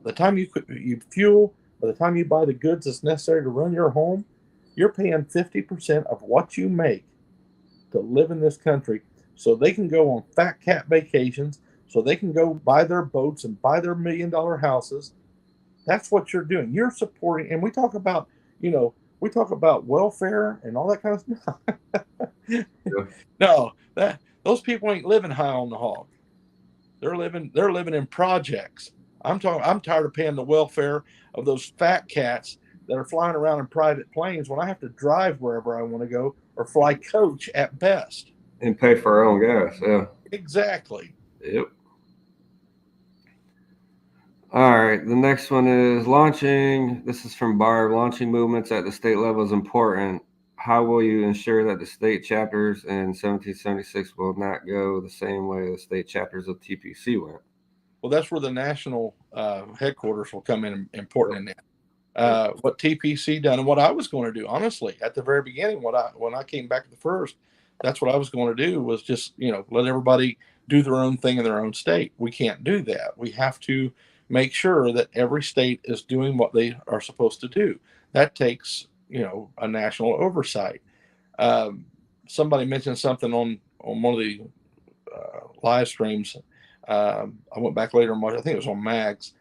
By the time you fuel, by the time you buy the goods that's necessary to run your home, You're paying 50% of what you make to live in this country so they can go on fat cat vacations, so they can go buy their boats and buy their $1 million houses. That's what you're doing. You're supporting, and we talk about, we talk about welfare and all that kind of stuff. Yeah. No, those people ain't living high on the hog. They're living in projects. I'm tired of paying the welfare of those fat cats that are flying around in private planes when I have to drive wherever I want to go or fly coach at best. And pay for our own gas. Yeah. Exactly. Yep. All right. The next one is launching. This is from Barb. Launching movements at the state level is important. How will you ensure that the state chapters in 1776 will not go the same way the state chapters of TPC went? Well, that's where the national headquarters will come in important in that. What TPC done and what I was going to do, honestly, at the very beginning, when I came back at the first, that's what I was going to do was just let everybody do their own thing in their own state. We can't do that. We have to make sure that every state is doing what they are supposed to do. That takes a national oversight. Somebody mentioned something on one of the live streams. I went back later and watched. I think it was on Mags.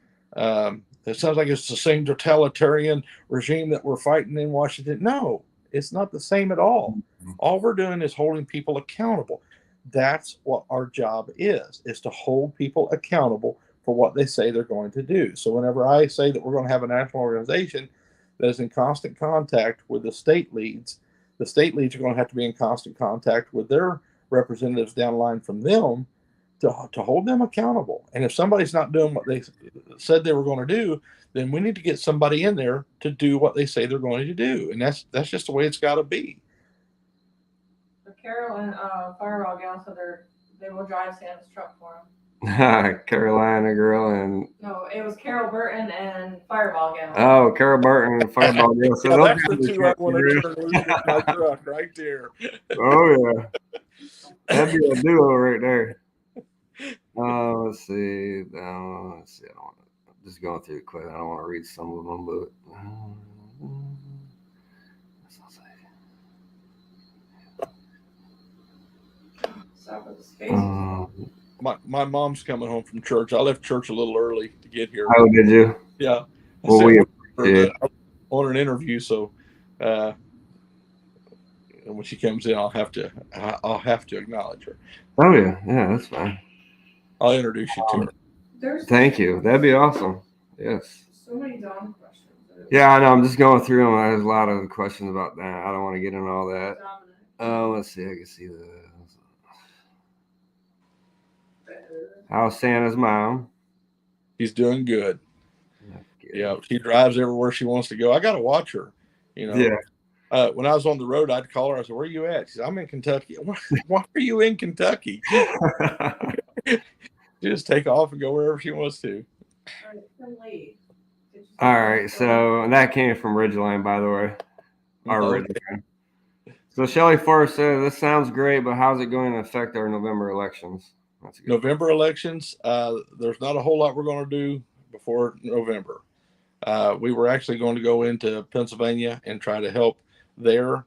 It sounds like it's the same totalitarian regime that we're fighting in Washington. No, it's not the same at all. All we're doing is holding people accountable. That's what our job is to hold people accountable for what they say they're going to do. So whenever I say that we're going to have a national organization that is in constant contact with the state leads are going to have to be in constant contact with their representatives down the line from them to hold them accountable. And if somebody's not doing what they said they were going to do, then we need to get somebody in there to do what they say they're going to do. And that's just the way it's got to be. Carol and Fireball Gal said they will drive Sam's truck for him. Carolina girl and no, it was Carol Burton and Fireball Gal. Oh, Carol Burton and Fireball Gal. So that's the two I want to turn loose with my truck right there. Oh yeah, that'd be a duo right there. Let's see. I don't want to. I'm just going through it quick. I don't want to read some of them, but. My mom's coming home from church. I left church a little early to get here. Oh, did you? Yeah. Well, we on an interview, so when she comes in, I'll have to acknowledge her. Oh yeah, that's fine. I'll introduce you to her. Thank you. That'd be awesome. Yes. So many dumb questions. Yeah, I know. I'm just going through them. There's a lot of questions about that. I don't want to get into all that. Let's see. I can see the. How's Santa's mom? She's doing good. Yeah, she drives everywhere she wants to go. I got to watch her. Yeah. When I was on the road, I'd call her. I said, "Where are you at?" She said, "I'm in Kentucky." Why are you in Kentucky? She just take off and go wherever she wants to. All right. So that came from Ridgeline, by the way. Ridgeline. So Shelley Forrest said, "This sounds great, but how's it going to affect our November elections?" November elections, there's not a whole lot we're going to do before November. We were actually going to go into Pennsylvania and try to help there.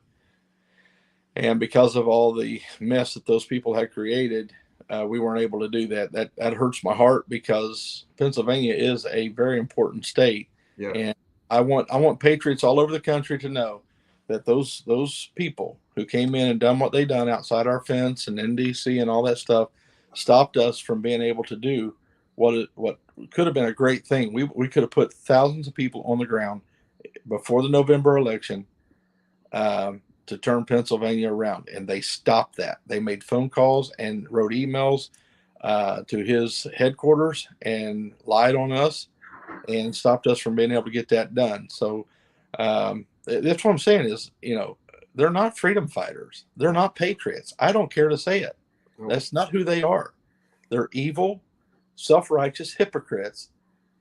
And because of all the mess that those people had created, we weren't able to do that. That hurts my heart because Pennsylvania is a very important state. Yeah. And I want patriots all over the country to know that those people who came in and done what they done outside our fence and NDC and all that stuff stopped us from being able to do what could have been a great thing. We could have put thousands of people on the ground before the November election to turn Pennsylvania around, and they stopped that. They made phone calls and wrote emails to his headquarters and lied on us and stopped us from being able to get that done. So that's what I'm saying is, they're not freedom fighters. They're not patriots. I don't care to say it. That's not who they are. They're evil, self-righteous hypocrites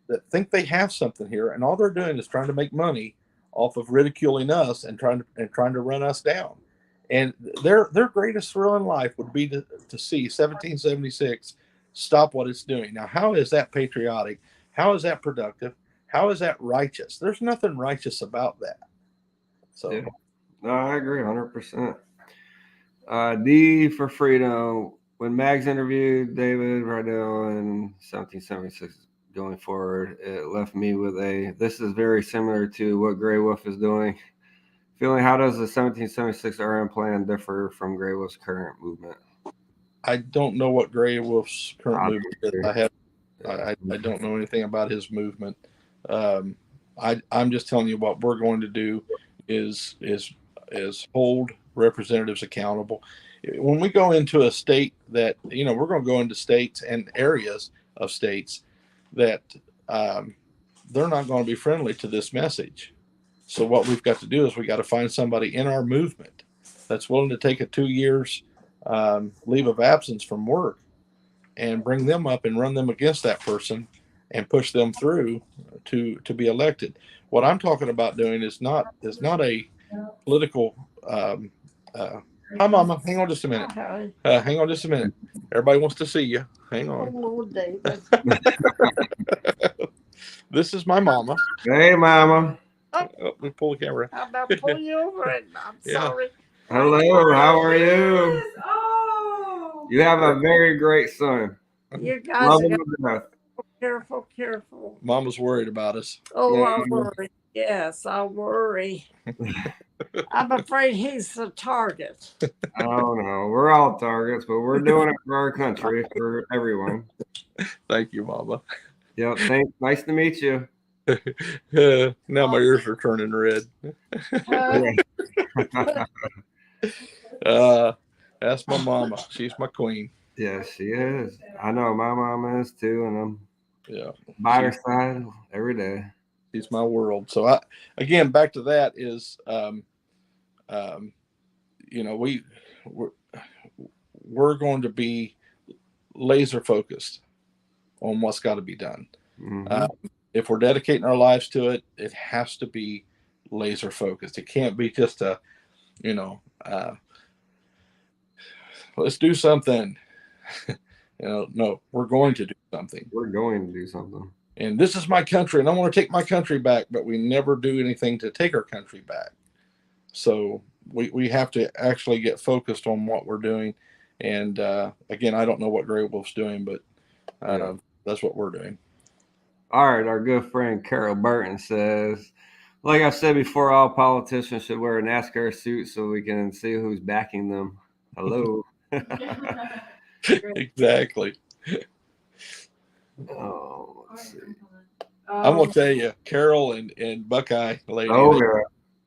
that think they have something here, and all they're doing is trying to make money off of ridiculing us and trying to run us down. And their greatest thrill in life would be to see 1776 stop what it's doing. Now, how is that patriotic? How is that productive? How is that righteous? There's nothing righteous about that. So. Yeah. No, I agree 100%. D for freedom. When Mags interviewed David Riddell in 1776 going forward, it left me with this is very similar to what Grey Wolf is doing. Feeling, how does the 1776 RM plan differ from Grey Wolf's current movement? I don't know what Grey Wolf's current movement is. Yeah. I don't know anything about his movement. I'm just telling you what we're going to do is hold representatives accountable. When we go into a state that, we're going to go into states and areas of states that they're not going to be friendly to this message. So what we've got to do is we got to find somebody in our movement that's willing to take a 2 years leave of absence from work and bring them up and run them against that person and push them through to be elected. What I'm talking about doing is not a political. Hi, Mama. Hang on just a minute. Hang on just a minute. Everybody wants to see you. Hang on. Hello, David. This is my mama. Hey, Mama. Oh, let me pull the camera. How about pull you over it? I'm Yeah. sorry. Hello, how are you? Yes. Oh. You have a very great son. You guys Love are him to death. careful. Mama's worried about us. Oh, I Yeah. worry. Yes, I worry. I'm afraid he's the target. I don't know. We're all targets, but we're doing it for our country, for everyone. Thank you, Mama. Yep. Thanks. Nice to meet you. Now my ears are turning red. That's my mama. She's my queen. Yeah, she is. I know my mom is too, and I'm by her She's, side every day. she's my world. So again, back to that is, we're going to be laser focused on what's got to be done. Mm-hmm. If we're dedicating our lives to it, it has to be laser focused. It can't be just let's do something. No, we're going to do something. We're going to do something. And this is my country, and I want to take my country back, but we never do anything to take our country back. So we have to actually get focused on what we're doing. And again, I don't know what Grey Wolf's doing, but that's what we're doing. All right, our good friend Carol Burton says, like I said before, all politicians should wear a NASCAR suit so we can see who's backing them. Hello. Exactly. Oh, let's see. I'm gonna tell you, Carol and Buckeye lady.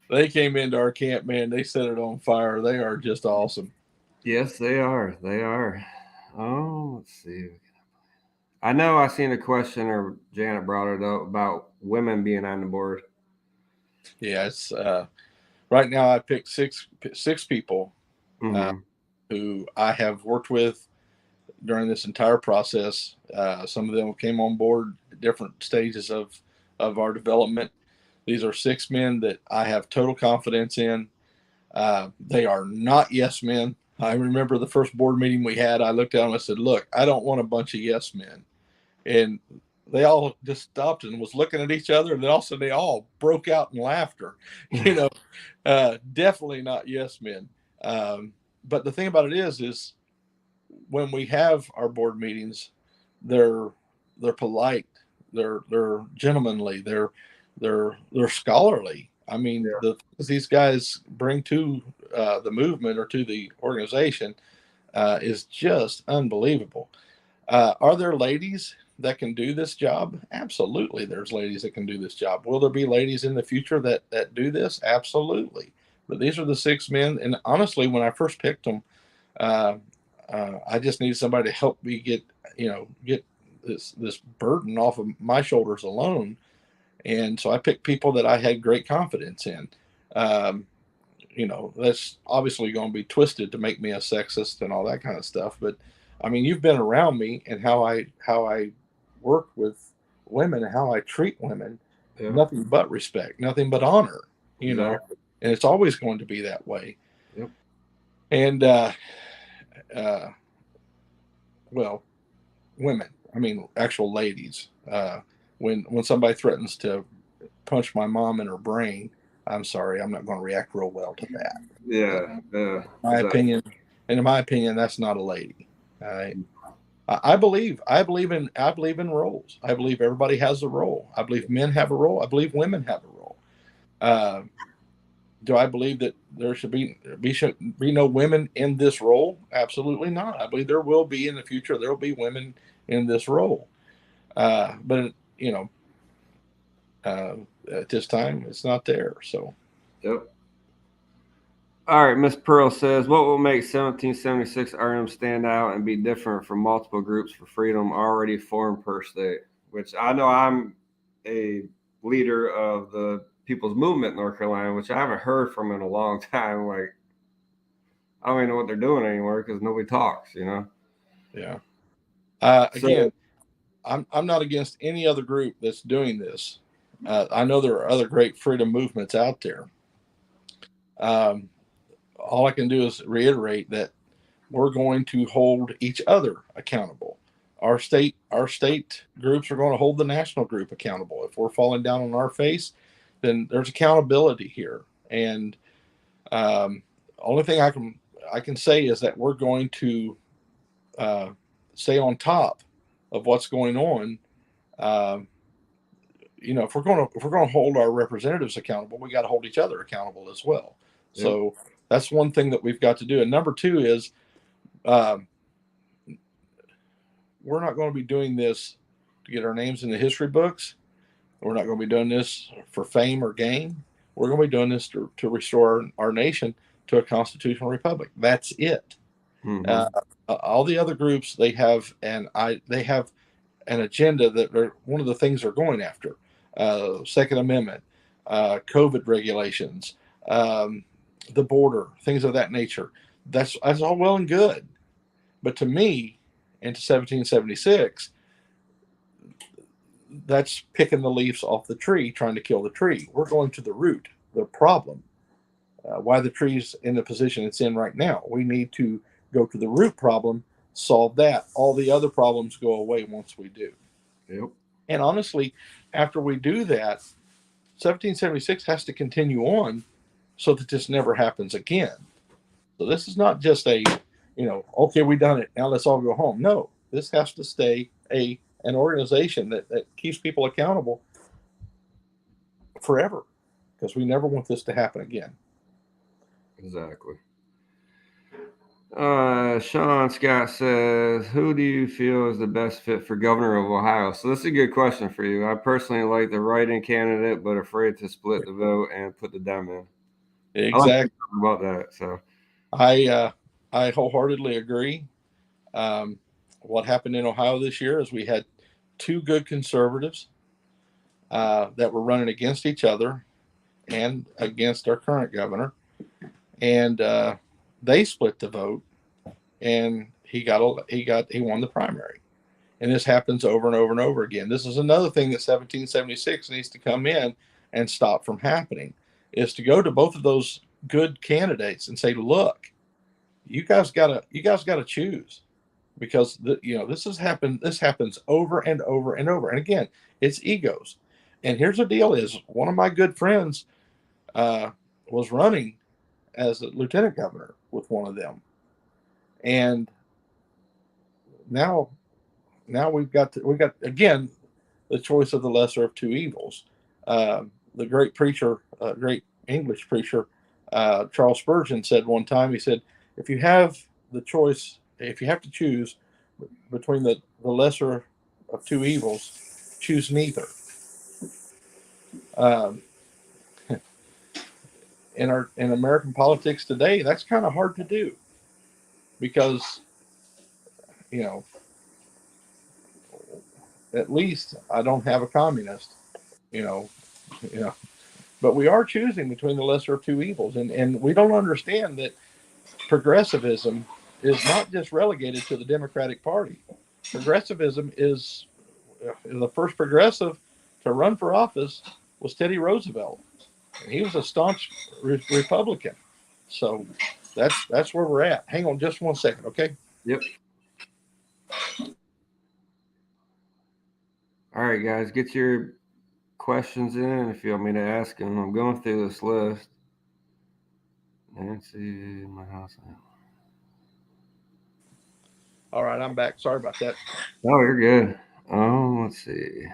They came into our camp, man. They set it on fire. They are just awesome. Yes, they are. They are. Oh, let's see. I know I seen a question, or Janet brought it up, about women being on the board. Yeah, it's right now I picked six people who I have worked with during this entire process. Some of them came on board at different stages of our development. These are 6 men that I have total confidence in. They are not yes men. I remember the first board meeting we had, I looked at them and I said, look, I don't want a bunch of yes men. And they all just stopped and was looking at each other, and then all of a sudden they all broke out in laughter. Definitely not yes men. But the thing about it is when we have our board meetings, they're polite, they're gentlemanly, they're scholarly. I mean, the things these guys bring to the movement or to the organization is just unbelievable. Are there ladies that can do this job? Absolutely, there's ladies that can do this job. Will there be ladies in the future that do this? Absolutely. But these are the 6 men, and honestly, when I first picked them, I just needed somebody to help me get this burden off of my shoulders alone. And so I picked people that I had great confidence in. That's obviously going to be twisted to make me a sexist and all that kind of stuff. But I mean, you've been around me and how I work with women and how I treat women. Yeah. Nothing but respect, nothing but honor, and it's always going to be that way. Yep. And, well, women, I mean, actual ladies, when somebody threatens to punch my mom in her brain, I'm sorry, I'm not going to react real well to that. Yeah. My opinion, and in my opinion, that's not a lady. All right. I believe in roles. I believe everybody has a role. I believe men have a role. I believe women have a role. Do I believe that there should be no women in this role? Absolutely not. I believe there will be in the future. There will be women in this role, but at this time, it's not there. So, Yep. All right, Miss Pearl says, what will make 1776 RM stand out and be different from multiple groups for freedom already formed per state? Which I know I'm a leader of the People's Movement in North Carolina, which I haven't heard from in a long time. Like, I don't even know what they're doing anymore because nobody talks, you know? yeah. So, Again, I'm not against any other group that's doing this. I know there are other great freedom movements out there. All I can do is reiterate that we're going to hold each other accountable. Our state groups are going to hold the national group accountable. If we're falling down on our face, then there's accountability here. And only thing I can say is that we're going to stay on top of what's going on. If we're going to hold our representatives accountable, we got to hold each other accountable as well. yep. So that's one thing that we've got to do. And number two is we're not going to be doing this to get our names in the history books. We're not going to be doing this for fame or gain. We're going to be doing this to restore our nation to a constitutional republic. That's it. Mm-hmm. All the other groups, they have an agenda that one of the things they're going after. Second Amendment, COVID regulations, the border, things of that nature. That's all well and good. But to me, into 1776, that's picking the leaves off the tree, trying to kill the tree. We're going to the root, the problem, why the tree's in the position it's in right now. We need to go to the root problem, solve that. All the other problems go away once we do. Yep. And honestly, after we do that, 1776 has to continue on so that this never happens again. So this is not just okay, we done it. Now let's all go home. No, this has to stay an organization that keeps people accountable forever, because we never want this to happen again. Exactly. Sean Scott says, who do you feel is the best fit for governor of Ohio? So this is a good question for you. I personally like the write-in candidate, but afraid to split the vote and put the Dem in. Exactly. About that. So I wholeheartedly agree. What happened in Ohio this year is we had two good conservatives that were running against each other and against our current governor, and they split the vote, and he won the primary. And this happens over and over and over again. This is another thing that 1776 needs to come in and stop from happening, is to go to both of those good candidates and say, look, you guys gotta choose, because this happens over and over and over. And again, it's egos. And here's the deal: is one of my good friends was running as a lieutenant governor with one of them, and now we've got again the choice of the lesser of two evils. The great preacher, great English preacher, Charles Spurgeon, said one time, he said, if you have to choose between the lesser of two evils, choose neither. In American politics today, that's kind of hard to do, because at least I don't have a communist, you know, but we are choosing between the lesser of two evils, and we don't understand that progressivism is not just relegated to the Democratic Party. Progressivism is the first progressive to run for office was Teddy Roosevelt, and he was a staunch Republican. So that's where we're at. Hang on just 1 second, okay? Yep. All right, guys, get your questions in if you want me to ask them. I'm going through this list. Nancy, my house. All right, I'm back. Sorry about that. Oh, you're good. Let's see.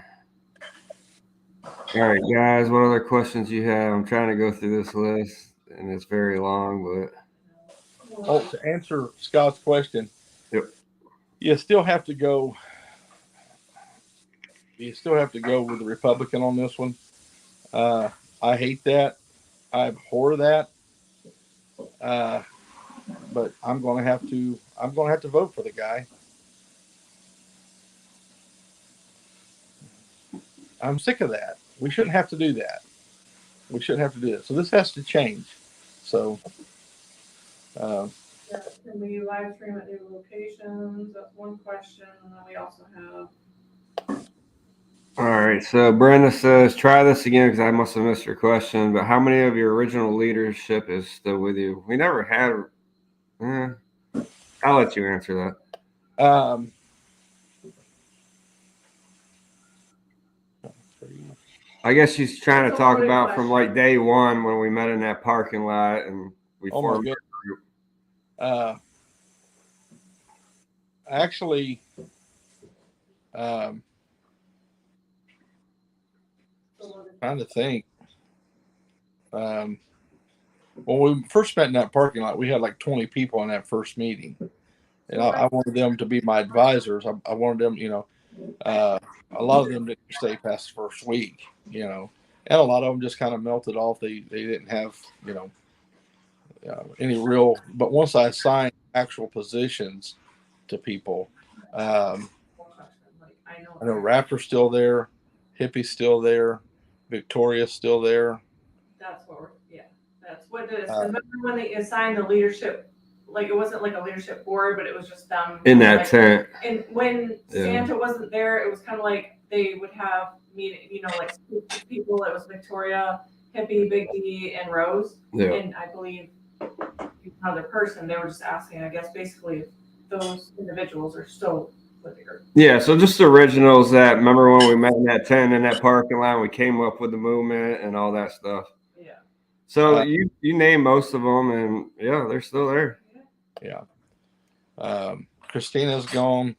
All right, guys, what other questions you have? I'm trying to go through this list, and it's very long, but Oh, to answer Scott's question, yep. you still have to go. You still have to go with the Republican on this one. I hate that. I abhor that. But I'm going to have to. I'm going to have to vote for the guy. I'm sick of that. We shouldn't have to do that. We shouldn't have to do that. So this has to change. So. Yeah, can we live stream at new locations? That's one question. And then we also have. All right, so Brenda says, try this again because I must have missed your question. But how many of your original leadership is still with you? We never had. I'll let you answer that. I guess she's trying to talk about from like day one when we met in that parking lot and we formed a group. Actually, trying to think. When we first met in that parking lot, we had like 20 people in that first meeting, and I wanted them to be my advisors. I wanted them, a lot of them didn't stay past the first week, and a lot of them just kind of melted off. They didn't have, any real. But once I assigned actual positions to people, I know Raptor's still there, Hippie's still there, Victoria's still there. That's what that's what it is. Remember when they assigned the leadership, like it wasn't like a leadership board, but it was just them in that tent. And when Santa wasn't there, it was kind of like they would have meeting, like people. It was Victoria, Hippie, Big D, and Rose. Yeah. And I believe another person. They were just asking, I guess, basically, if those individuals are still with the group. Yeah, so just the originals that remember when we met in that tent in that parking lot, we came up with the movement and all that stuff. Yeah. So you name most of them, and yeah, they're still there. Yeah. Christina's gone.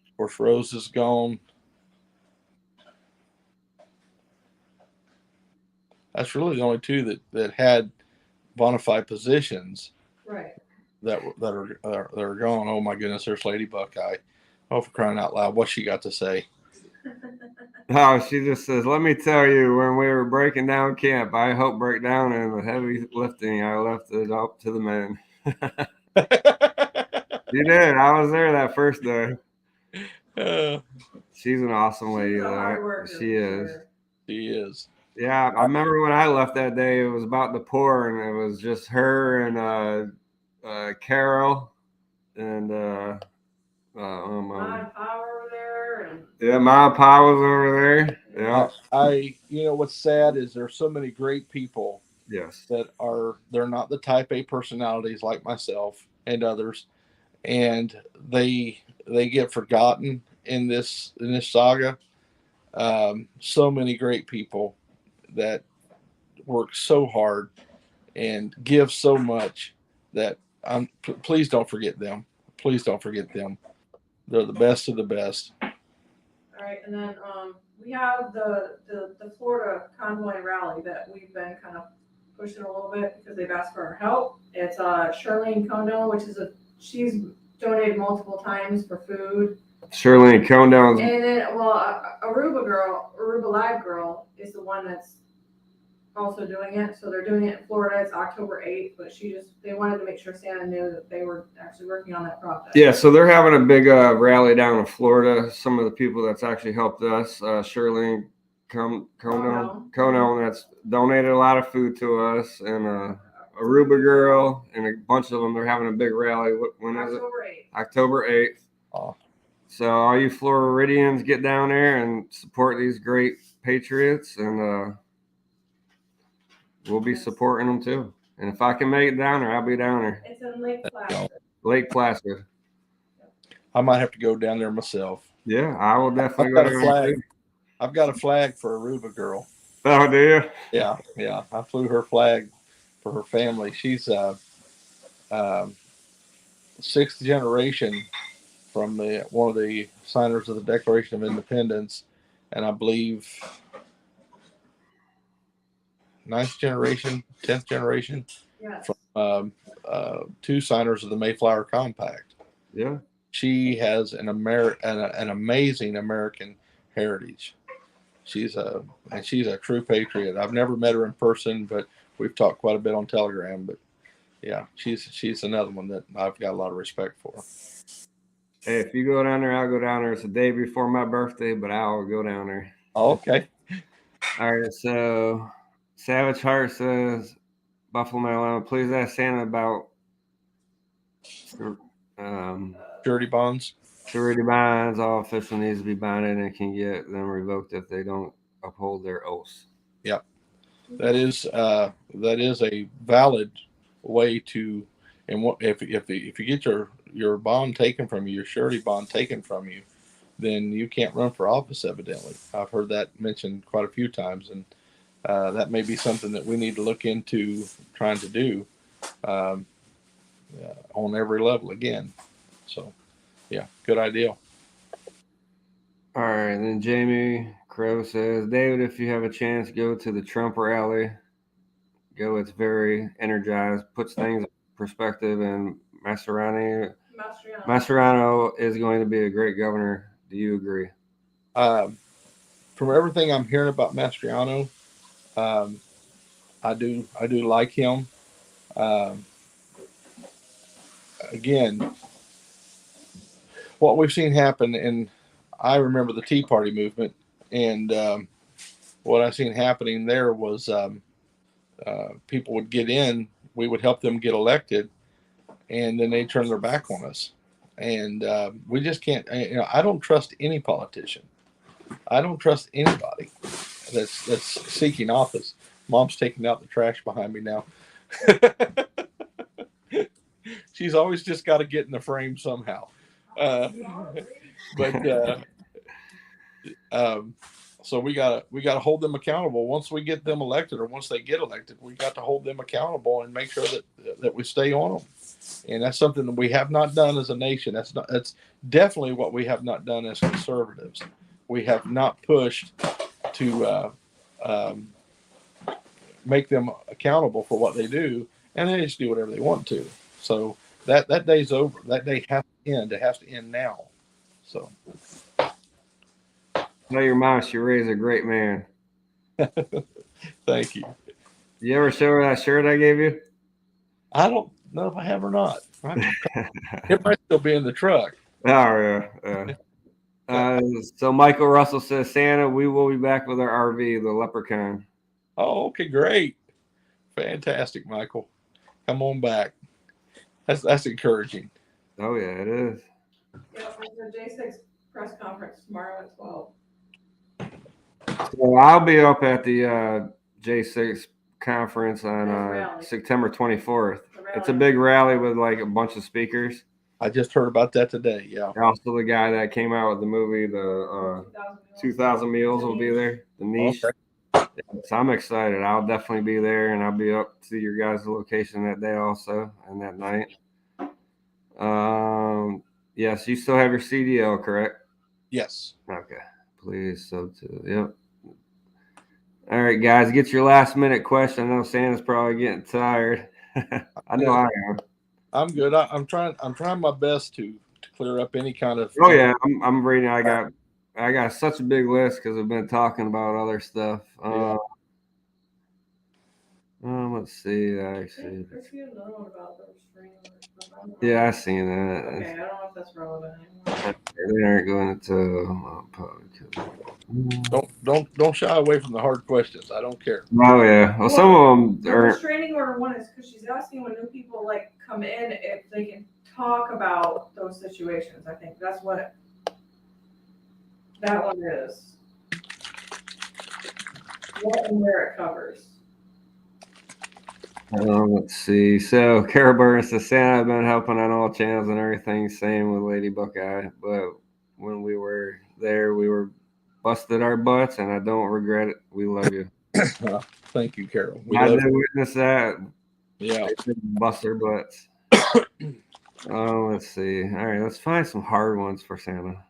Of course, Rose is gone. That's really the only two that had bona fide positions. Right. That are gone. Oh my goodness, there's Lady Buckeye. Oh, for crying out loud, what's she got to say? Oh, she just says, let me tell you, when we were breaking down camp, I helped break down, and the heavy lifting, I left it up to the men. You did. I was there that first day. She's an awesome lady. She is. Sure. She is. Yeah, I remember when I left that day, it was about to pour, and it was just her and Carol and Mom Power over there, and yeah, Mom Pa was over there. Yeah. What's sad is there's so many great people. Yes. They're not the type A personalities like myself and others, and they get forgotten in this saga. So many great people that work so hard and give so much that please don't forget them. Please don't forget them. They're the best of the best. All right, and then we have the Florida Convoy rally that we've been kind of pushing a little bit because they've asked for our help. It's Charlene Condon, she's donated multiple times for food. Charlene Condon. And then, Aruba Live Girl is the one that's also doing it. So they're doing it in Florida. It's October 8th, but they wanted to make sure Santa knew that they were actually working on that project. Yeah, so they're having a big rally down in Florida. Some of the people that's actually helped us, Charlene Condon, that's donated a lot of food to us, and Aruba Girl, and a bunch of them. They're having a big rally. When is it? October 8th. Oh. So all you Floridians, get down there and support these great patriots, and we'll be supporting them too. And if I can make it down there, I'll be down there. It's in Lake Placid. Lake Placid. I might have to go down there myself. Yeah, I will definitely go down there. I've got a flag for Aruba girl. Oh, do you? Yeah, yeah. I flew her flag for her family. She's um, sixth generation from one of the signers of the Declaration of Independence, and I believe ninth generation, 10th generation Yes. from two signers of the Mayflower Compact. Yeah. She has an amazing American heritage. She's a true patriot. I've never met her in person, but we've talked quite a bit on Telegram. But yeah, she's another one that I've got a lot of respect for. Hey, if you go down there, I'll go down there. It's the day before my birthday, but I'll go down there. Oh, okay. All right. So, Savage Heart says, Buffalo Maryland, please ask Santa about um, Surety bonds. surety bonds. All official needs to be bonded and can get them revoked if they don't uphold their oaths. Yep. That is a valid way to, and what if you get your bond taken from you, your surety bond taken from you, then you can't run for office. Evidently, I've heard that mentioned quite a few times, and that may be something that we need to look into trying to do um, on every level again. So, yeah, good idea. All right. Then Jamie Crow says, David, if you have a chance, go to the Trump rally. Go. It's very energized, puts things in perspective, and Mastriano is going to be a great governor. Do you agree? From everything I'm hearing about Mastriano, um, I do like him. Um, Again, what we've seen happen, and I remember the Tea Party movement, and what I've seen happening there was people would get in, we would help them get elected, and then they turn their back on us, and we just can't. I don't trust any politician. I don't trust anybody that's seeking office. Mom's taking out the trash behind me now. She's always just got to get in the frame somehow. But so we gotta hold them accountable. Once we get them elected, or once they get elected, we got to hold them accountable and make sure that we stay on them. And that's something that we have not done as a nation. That's definitely what we have not done as conservatives. We have not pushed to make them accountable for what they do, and they just do whatever they want to. So that day's over. That day has to end. It has to end now. So. Tell your mom she raised a great man. Thank you. You ever show her that shirt I gave you? I don't know if I have or not. It might still be in the truck. Oh, yeah. So Michael Russell says, Santa, we will be back with our RV, the Leprechaun. Oh, okay, great. Fantastic, Michael. Come on back. That's encouraging. Oh, yeah, it is. Yeah, there's a J6 press conference tomorrow at 12. So I'll be up at the J6 conference on September 24th. It's a big rally with like a bunch of speakers. I just heard about that today. Yeah. Also, the guy that came out with the movie, the 2,000 Meals, will be there. The niche. Okay. So I'm excited. I'll definitely be there, and I'll be up to your guys' location that day also, and that night. Yes, you still have your CDL, correct? Yes. Okay. Please, so too. Yep. All right, guys, get your last minute question. I know Santa's probably getting tired. I know I am. I'm good. I'm trying my best to clear up any kind of. Oh yeah, I'm reading. I got such a big list because I've been talking about other stuff. Yeah. Let's see. Actually, Yeah, yeah, I seen that. Okay, I don't know if that's relevant anymore. They aren't going to. Don't shy away from the hard questions. I don't care. Oh yeah. Well, some of them the are. restraining order one is because she's asking when new people like come in if they can talk about those situations. I think that's what that one is. What and where it covers. Let's see. So, Carol Burton says, Santa, I've been helping on all channels and everything. Same with Lady Buckeye. But when we were there, we were busted our butts, and I don't regret it. We love you. Thank you, Carol. We I love did witness that. Yeah. They did bust their butts. Oh, let's see. All right, let's find some hard ones for Santa.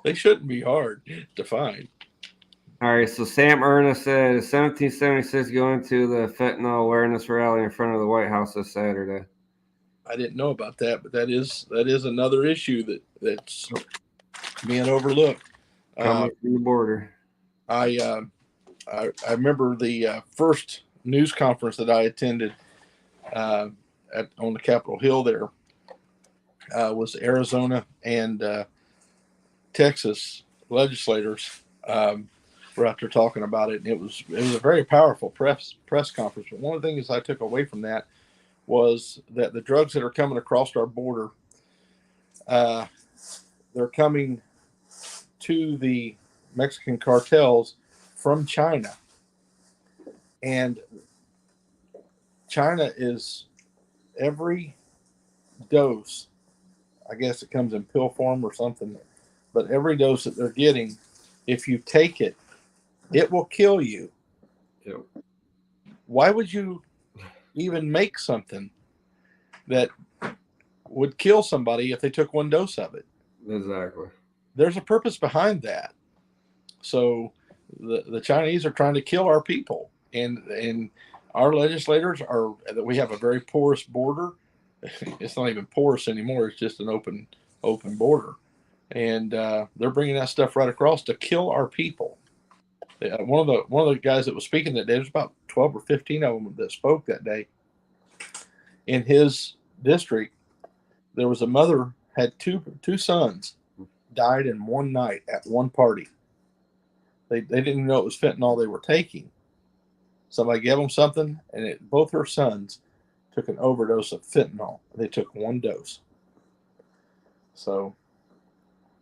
They shouldn't be hard to find. All right, so Sam Ernest said 1776 going to the fentanyl awareness rally in front of the White House this Saturday. I didn't know about that, but that is another issue that's being overlooked. Coming from the border. I remember the first news conference that I attended on the Capitol Hill. There was Arizona and Texas legislators were out there talking about it, and it was a very powerful press conference. But one of the things I took away from that was that the drugs that are coming across our border, they're coming to the Mexican cartels from China. And China is every dose, I guess it comes in pill form or something, but every dose that they're getting, if you take it, it will kill you. Yep. Why would you even make something that would kill somebody if they took one dose of it? Exactly. There's a purpose behind that. So the Chinese are trying to kill our people, and our legislators are that we have a very porous border. It's not even porous anymore. It's just an open border, and they're bringing that stuff right across to kill our people. One of the guys that was speaking that day, there's about 12 or 15 of them that spoke that day. In his district, there was a mother had two sons died in one night at one party. They didn't know it was fentanyl they were taking. Somebody gave them something, and both her sons took an overdose of fentanyl. They took one dose. So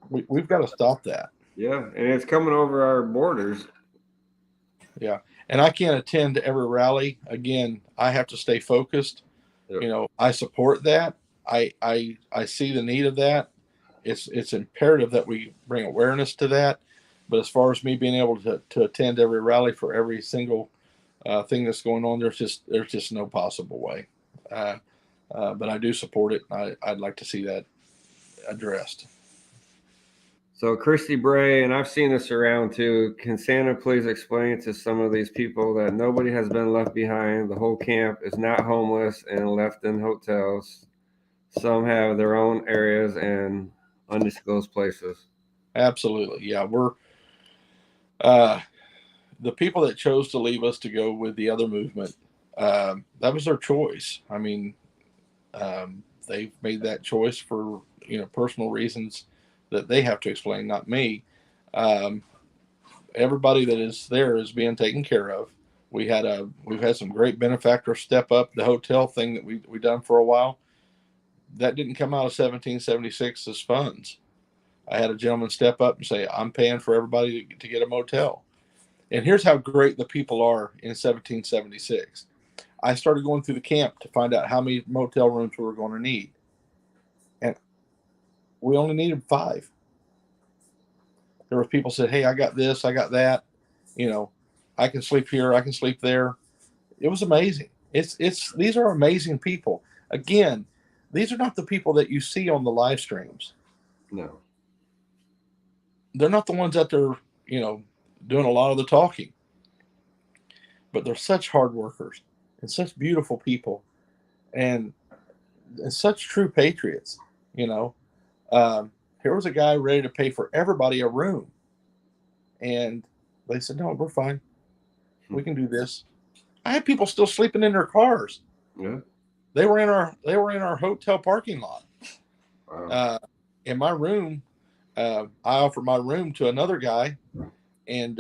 we've got to stop that. Yeah, and it's coming over our borders. Yeah, and I can't attend every rally. Again, I have to stay focused. Yep. I support that. I see the need of that. It's imperative that we bring awareness to that. But as far as me being able to attend every rally for every single thing that's going on, there's just no possible way. But I do support it. I'd like to see that addressed. So Christy Bray, and I've seen this around too. Can Santa please explain to some of these people that nobody has been left behind? The whole camp is not homeless and left in hotels. Some have their own areas and undisclosed places. Absolutely, yeah. We're the people that chose to leave us to go with the other movement. That was their choice. I mean, they've made that choice for personal reasons that they have to explain, not me. Everybody that is there is being taken care of. We've had some great benefactors step up. The hotel thing that we done for a while, that didn't come out of 1776's funds. I had a gentleman step up and say, I'm paying for everybody to get a motel. And here's how great the people are in 1776. I started going through the camp to find out how many motel rooms we were going to need. And we only needed 5. There were people said, hey, I got this, I got that. I can sleep here, I can sleep there. It was amazing. These are amazing people. Again, these are not the people that you see on the live streams. No. They're not the ones out there, doing a lot of the talking. But they're such hard workers and such beautiful people and such true patriots. Here was a guy ready to pay for everybody a room. And they said, no, we're fine. We can do this. I had people still sleeping in their cars. Yeah. They were in our hotel parking lot. Wow. In my room, I offered my room to another guy, and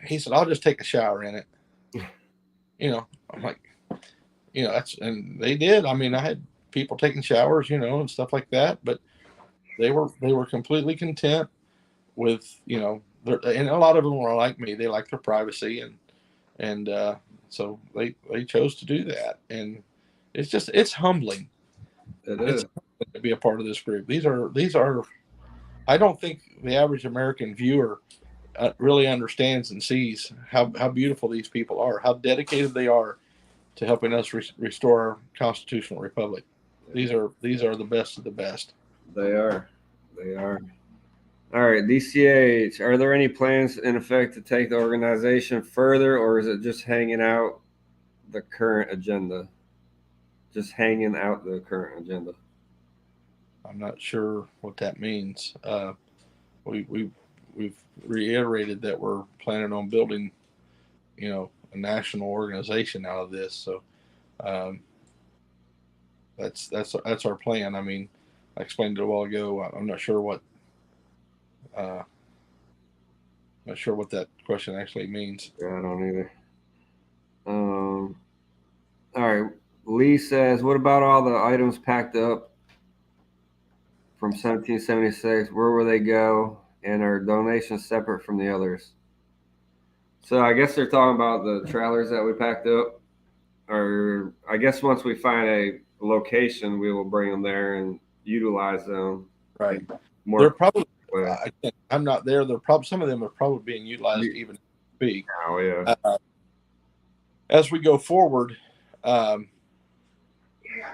he said, I'll just take a shower in it. I'm like, and they did. I mean, I had people taking showers, and stuff like that, but they were completely content with, and a lot of them were like me. They like their privacy, and so they chose to do that. And it's humbling. It is to be a part of this group. These are I don't think the average American viewer really understands and sees how beautiful these people are, how dedicated they are to helping us restore our constitutional republic. These are the best of the best. They are. They are. All right, DCH, are there any plans in effect to take the organization further, or is it just hanging out the current agenda? Just hanging out the current agenda. I'm not sure what that means. We've reiterated that we're planning on building, a national organization out of this. So um, that's our plan. I mean, I explained it a while ago. I'm not sure what that question actually means. Yeah, I don't either. All right. Lee says, "What about all the items packed up from 1776? Where will they go? And are donations separate from the others?" So I guess they're talking about the trailers that we packed up. Or I guess once we find a location, we will bring them there and utilize them. Right. More. They're probably. Way. I'm not there. They're probably, some of them are probably being utilized even as we speak. Oh yeah. As we go forward,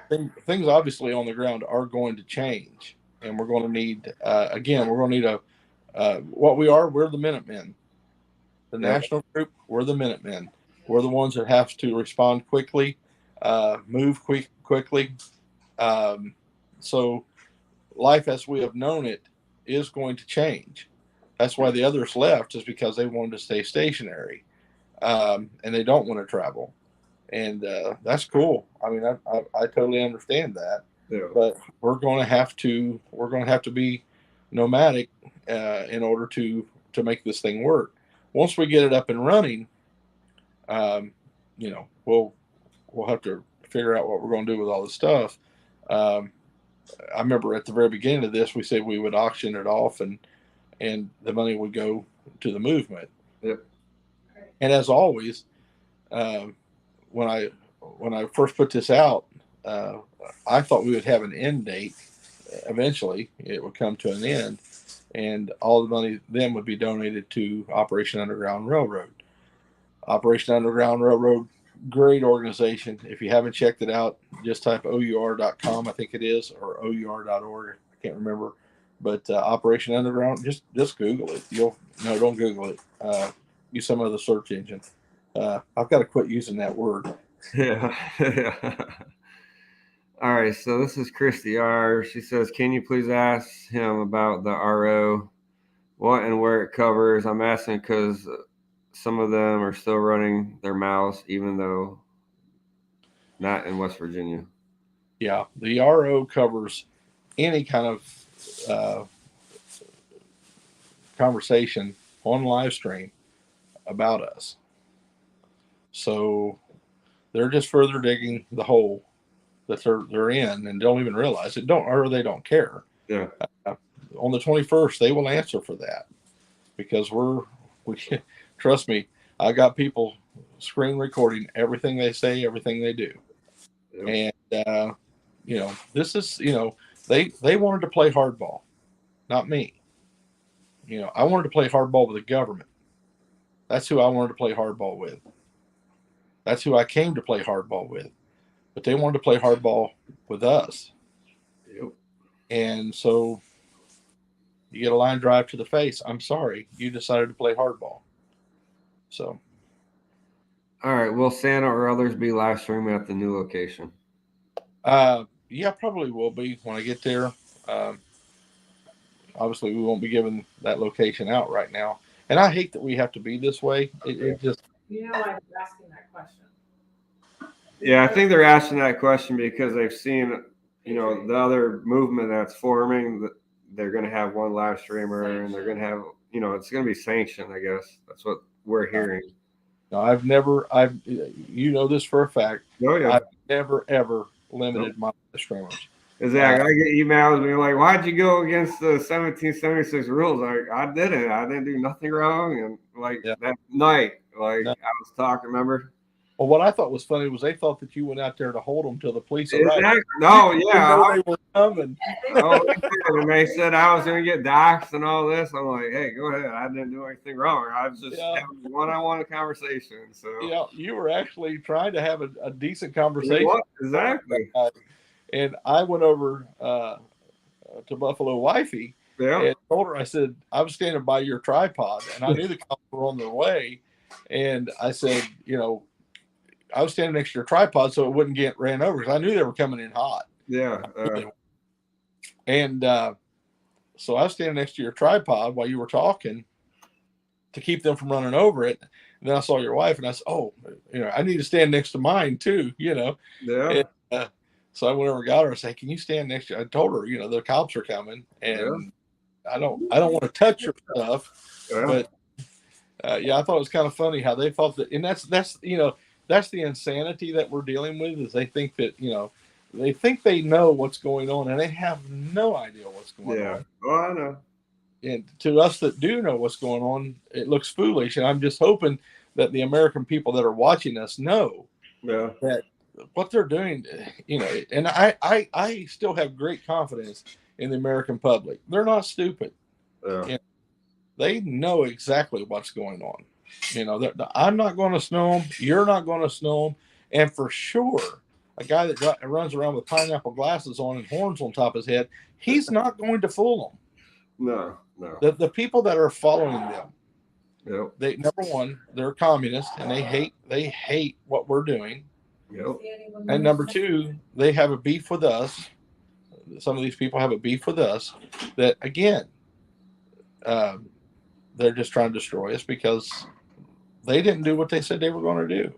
things obviously on the ground are going to change, and we're going to need what we are. We're the Minutemen, the national group. We're the Minutemen. We're the ones that have to respond quickly, move quickly. So life as we have known it is going to change. That's why the others left, is because they wanted to stay stationary, and they don't want to travel. And that's cool. I mean, I totally understand that. Yeah. But we're going to have to be nomadic in order to make this thing work. Once we get it up and running, we'll have to figure out what we're going to do with all this stuff. I remember at the very beginning of this, we said we would auction it off, and the money would go to the movement. Yep. And as always, when I first put this out, I thought we would have an end date. Eventually, it would come to an end, and all the money then would be donated to Operation Underground Railroad. Operation Underground Railroad, great organization. If you haven't checked it out, just type our.com, I think it is, or our.org. I can't remember. But Operation Underground, just Google it. Don't Google it. Use some other search engine. I've got to quit using that word. Yeah. All right. So this is Christy R. She says, "Can you please ask him about the RO, what and where it covers?" I'm asking because some of them are still running their mouths, even though not in West Virginia. Yeah, the RO covers any kind of conversation on live stream about us. So they're just further digging the hole that they're in and don't even realize it, or they don't care. Yeah. On the 21st, they will answer for that, because we trust me, I got people screen recording everything they say, everything they do. Yep. And this is, they wanted to play hardball, not me. I wanted to play hardball with the government. That's who I wanted to play hardball with. That's who I came to play hardball with. But they wanted to play hardball with us. Yep. And so you get a line drive to the face. I'm sorry, you decided to play hardball. So. All right. Will Santa or others be live streaming at the new location? Yeah, probably will be when I get there. Obviously, we won't be giving that location out right now. And I hate that we have to be this way. It just. You know why I'm asking that question. Yeah, I think they're asking that question because they've seen, the other movement that's forming. They're going to have one live streamer, and they're going to have, it's going to be sanctioned. I guess that's what we're hearing. No, I've this for a fact. Oh yeah. I've never ever limited my streamers. Exactly. I get emails being like, "Why'd you go against the 1776 rules?" I didn't do nothing wrong. And that night, I was talking, remember? Well, what I thought was funny was they thought that you went out there to hold them till the police arrived. Exactly. No, You yeah. know they were coming. Oh, and they said I was going to get doxxed and all this. I'm like, hey, go ahead. I didn't do anything wrong. I was just having a one-on-one conversation. So yeah, you were actually trying to have a decent conversation. Exactly. And I went over to Buffalo Wifey and told her, I said, I was standing by your tripod and I knew the cops were on their way. And I said, I was standing next to your tripod so it wouldn't get ran over because I knew they were coming in hot. Yeah. And so I was standing next to your tripod while you were talking to keep them from running over it. And then I saw your wife and I said, oh, I need to stand next to mine too, Yeah. And, so I went over and got her and said, can you stand next to you? I told her, the cops are coming and I don't want to touch your stuff. But I thought it was kind of funny how they thought that, and that's the insanity that we're dealing with is they think that, they think they know what's going on and they have no idea what's going on. Oh, I know. And to us that do know what's going on, it looks foolish. And I'm just hoping that the American people that are watching us know that what they're doing, and I still have great confidence in the American public. They're not stupid. They know exactly what's going on. I'm not going to snow them. You're not going to snow them. And for sure, a guy that runs around with pineapple glasses on and horns on top of his head, he's not going to fool them. No. The people that are following them, they, number one, they're communists and they hate what we're doing. And number two, they have a beef with us. Some of these people have a beef with us that, again, they're just trying to destroy us because they didn't do what they said they were going to do.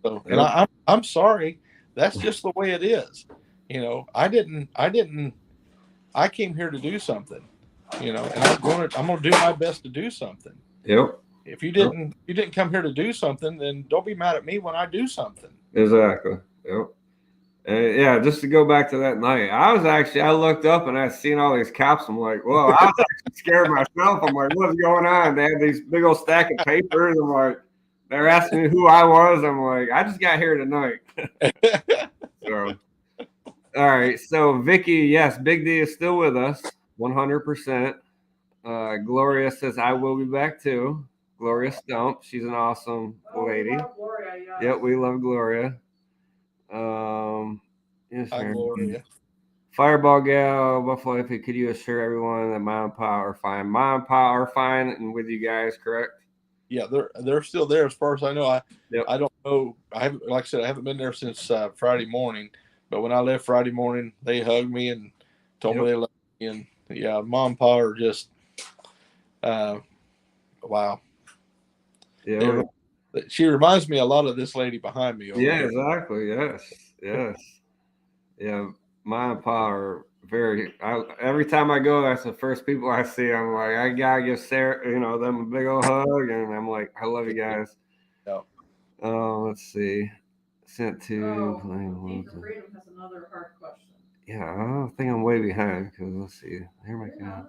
So, and I'm sorry. That's just the way it is. I came here to do something, and I'm going to do my best to do something. If you didn't come here to do something, then don't be mad at me when I do something. Exactly. And just to go back to that night, I looked up and I seen all these cops. I'm like, well, I was actually scared myself. I'm like, what's going on? They had these big old stack of papers. I'm like, they're asking me who I was. I'm like, I just got here tonight. So, all right. So Vicky, yes, Big D is still with us, 100%. Gloria says I will be back too. Gloria Stump, she's an awesome lady. We love Gloria, yeah. Yep, we love Gloria. Hi, Gloria. Fireball Gal, Buffalo, if could you assure everyone that Mom and Pa are fine? Mom and Pa are fine and with you guys, correct? Yeah, they're still there as far as I know. I don't know. I haven't, like I said, I haven't been there since Friday morning. But when I left Friday morning, they hugged me and told me they loved me. And yeah, Mom and Pa are just wow. Yeah. She reminds me a lot of this lady behind me. Exactly. Yes. Yeah. Mom and Pa are every time I go, that's the first people I see. I'm like, I gotta give Sarah, them a big old hug, and I'm like, I love you guys. Let's see. Sent to. Deep for Freedom has another hard question. Yeah, I think I'm way behind because let's see. Here my God.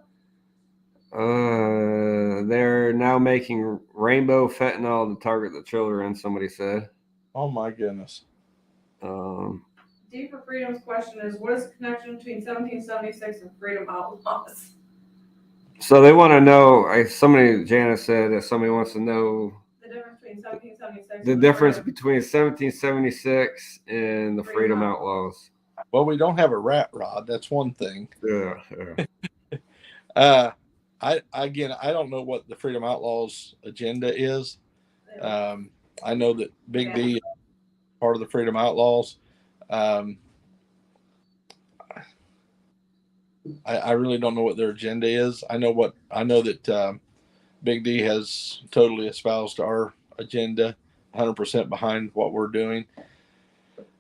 They're now making rainbow fentanyl to target the children. Somebody said. Oh my goodness. Deep for Freedom's question is, what is the connection between 1776 and Freedom Outlaws? So they want to know. Janice said that somebody wants to know the difference between 1776. The difference between 1776 and the Freedom Outlaws. Well, we don't have a rat rod. That's one thing. Yeah. I don't know what the Freedom Outlaws agenda is. I know that Big D is part of the Freedom Outlaws. I really don't know what their agenda is. I know that Big D has totally espoused our agenda, 100% behind what we're doing.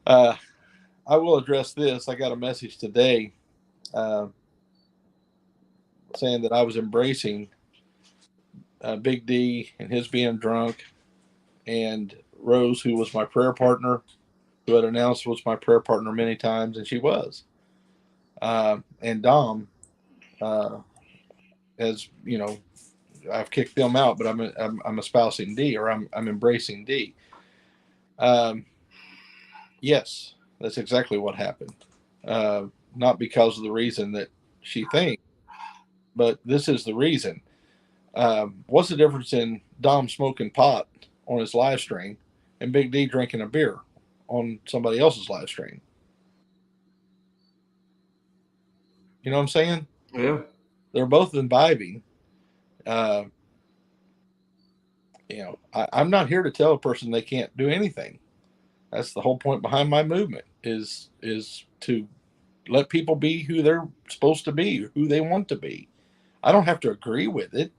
I will address this. I got a message today saying that I was embracing Big D and his being drunk, and Rose, who was my prayer partner, who had announced was my prayer partner many times, and she was. And Dom, as you know, I've kicked them out, but I'm espousing D, or I'm embracing D. Yes, that's exactly what happened. Not because of the reason that she thinks, but this is the reason. What's the difference in Dom smoking pot on his live stream and Big D drinking a beer on somebody else's live stream? You know what I'm saying? Yeah. They're both imbibing. Uh, I'm not here to tell a person they can't do anything. That's the whole point behind my movement is to let people be who they're supposed to be, who they want to be. I don't have to agree with it.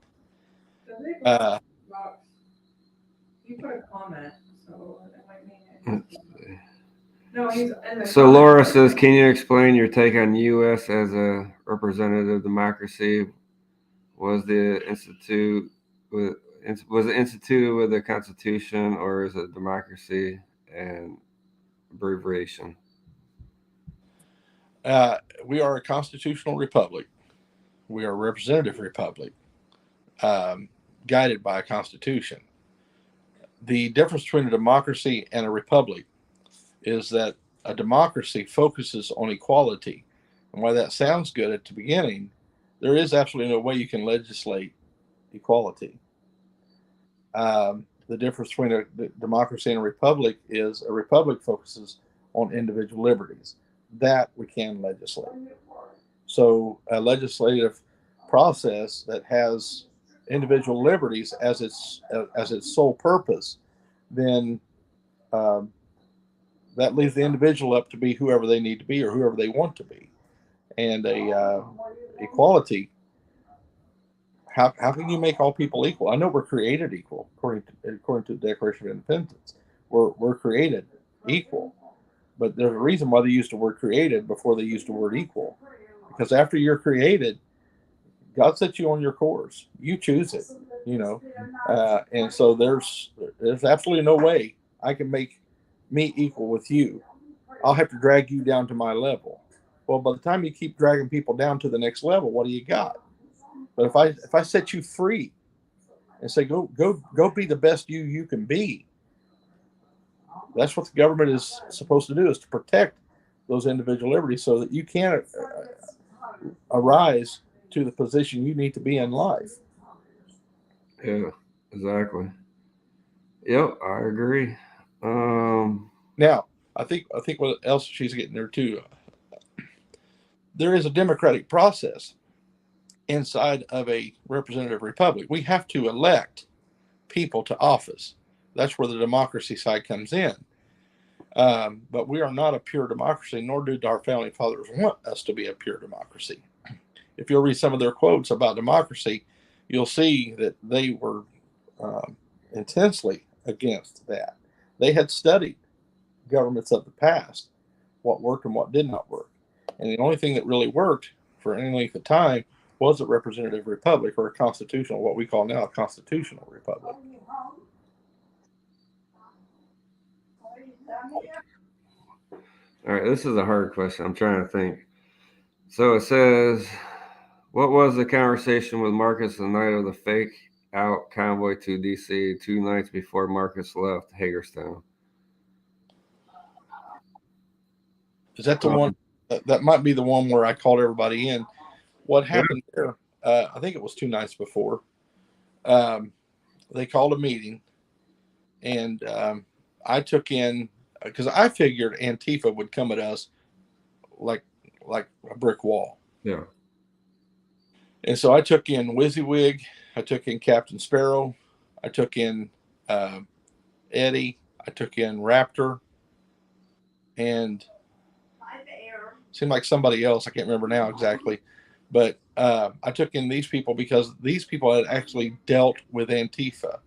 You put a comment, so that might mean it. No, he's in the So comment. Laura says, can you explain your take on U.S. as a representative democracy? Was the institute was it instituted with a constitution, or is it democracy and abbreviation? We are a constitutional republic. We are a representative republic, guided by a constitution. The difference between a democracy and a republic is that a democracy focuses on equality. And while that sounds good at the beginning, there is absolutely no way you can legislate equality. The difference between a democracy and a republic is a republic focuses on individual liberties. That we can legislate. So a legislative process that has individual liberties as its sole purpose, then um, that leaves the individual up to be whoever they need to be or whoever they want to be. And a equality, how can you make all people equal? I know we're created equal according to the Declaration of Independence. We're created equal, but there's a reason why they used the word created before they used the word equal. Because after you're created, God sets you on your course. You choose it, and so there's absolutely no way I can make me equal with you. I'll have to drag you down to my level. Well, by the time you keep dragging people down to the next level, what do you got? But if I set you free and say go be the best you can be, that's what the government is supposed to do, is to protect those individual liberties so that you can arise to the position you need to be in life. Yeah, exactly. Yep, I agree. Now, I think what else she's getting there too. There is a democratic process inside of a representative republic. We have to elect people to office. That's where the democracy side comes in. But we are not a pure democracy, nor did our founding fathers want us to be a pure democracy. If you'll read some of their quotes about democracy, you'll see that they were intensely against that. They had studied governments of the past, what worked and what did not work. And the only thing that really worked for any length of time was a representative republic, or a constitutional, what we call now a constitutional republic. All right, this is a hard question. I'm trying to think. So it says, what was the conversation with Marcus the night of the fake out convoy to DC 2 nights before Marcus left Hagerstown? Is that the one? That might be the one where I called everybody in. What happened there? I think it was 2 nights before. They called a meeting, and I took in, because I figured Antifa would come at us like a brick wall. Yeah. And so I took in WYSIWYG, I took in Captain Sparrow, I took in Eddie, I took in Raptor, and seemed like somebody else. I can't remember now exactly. But I took in these people because these people had actually dealt with Antifa,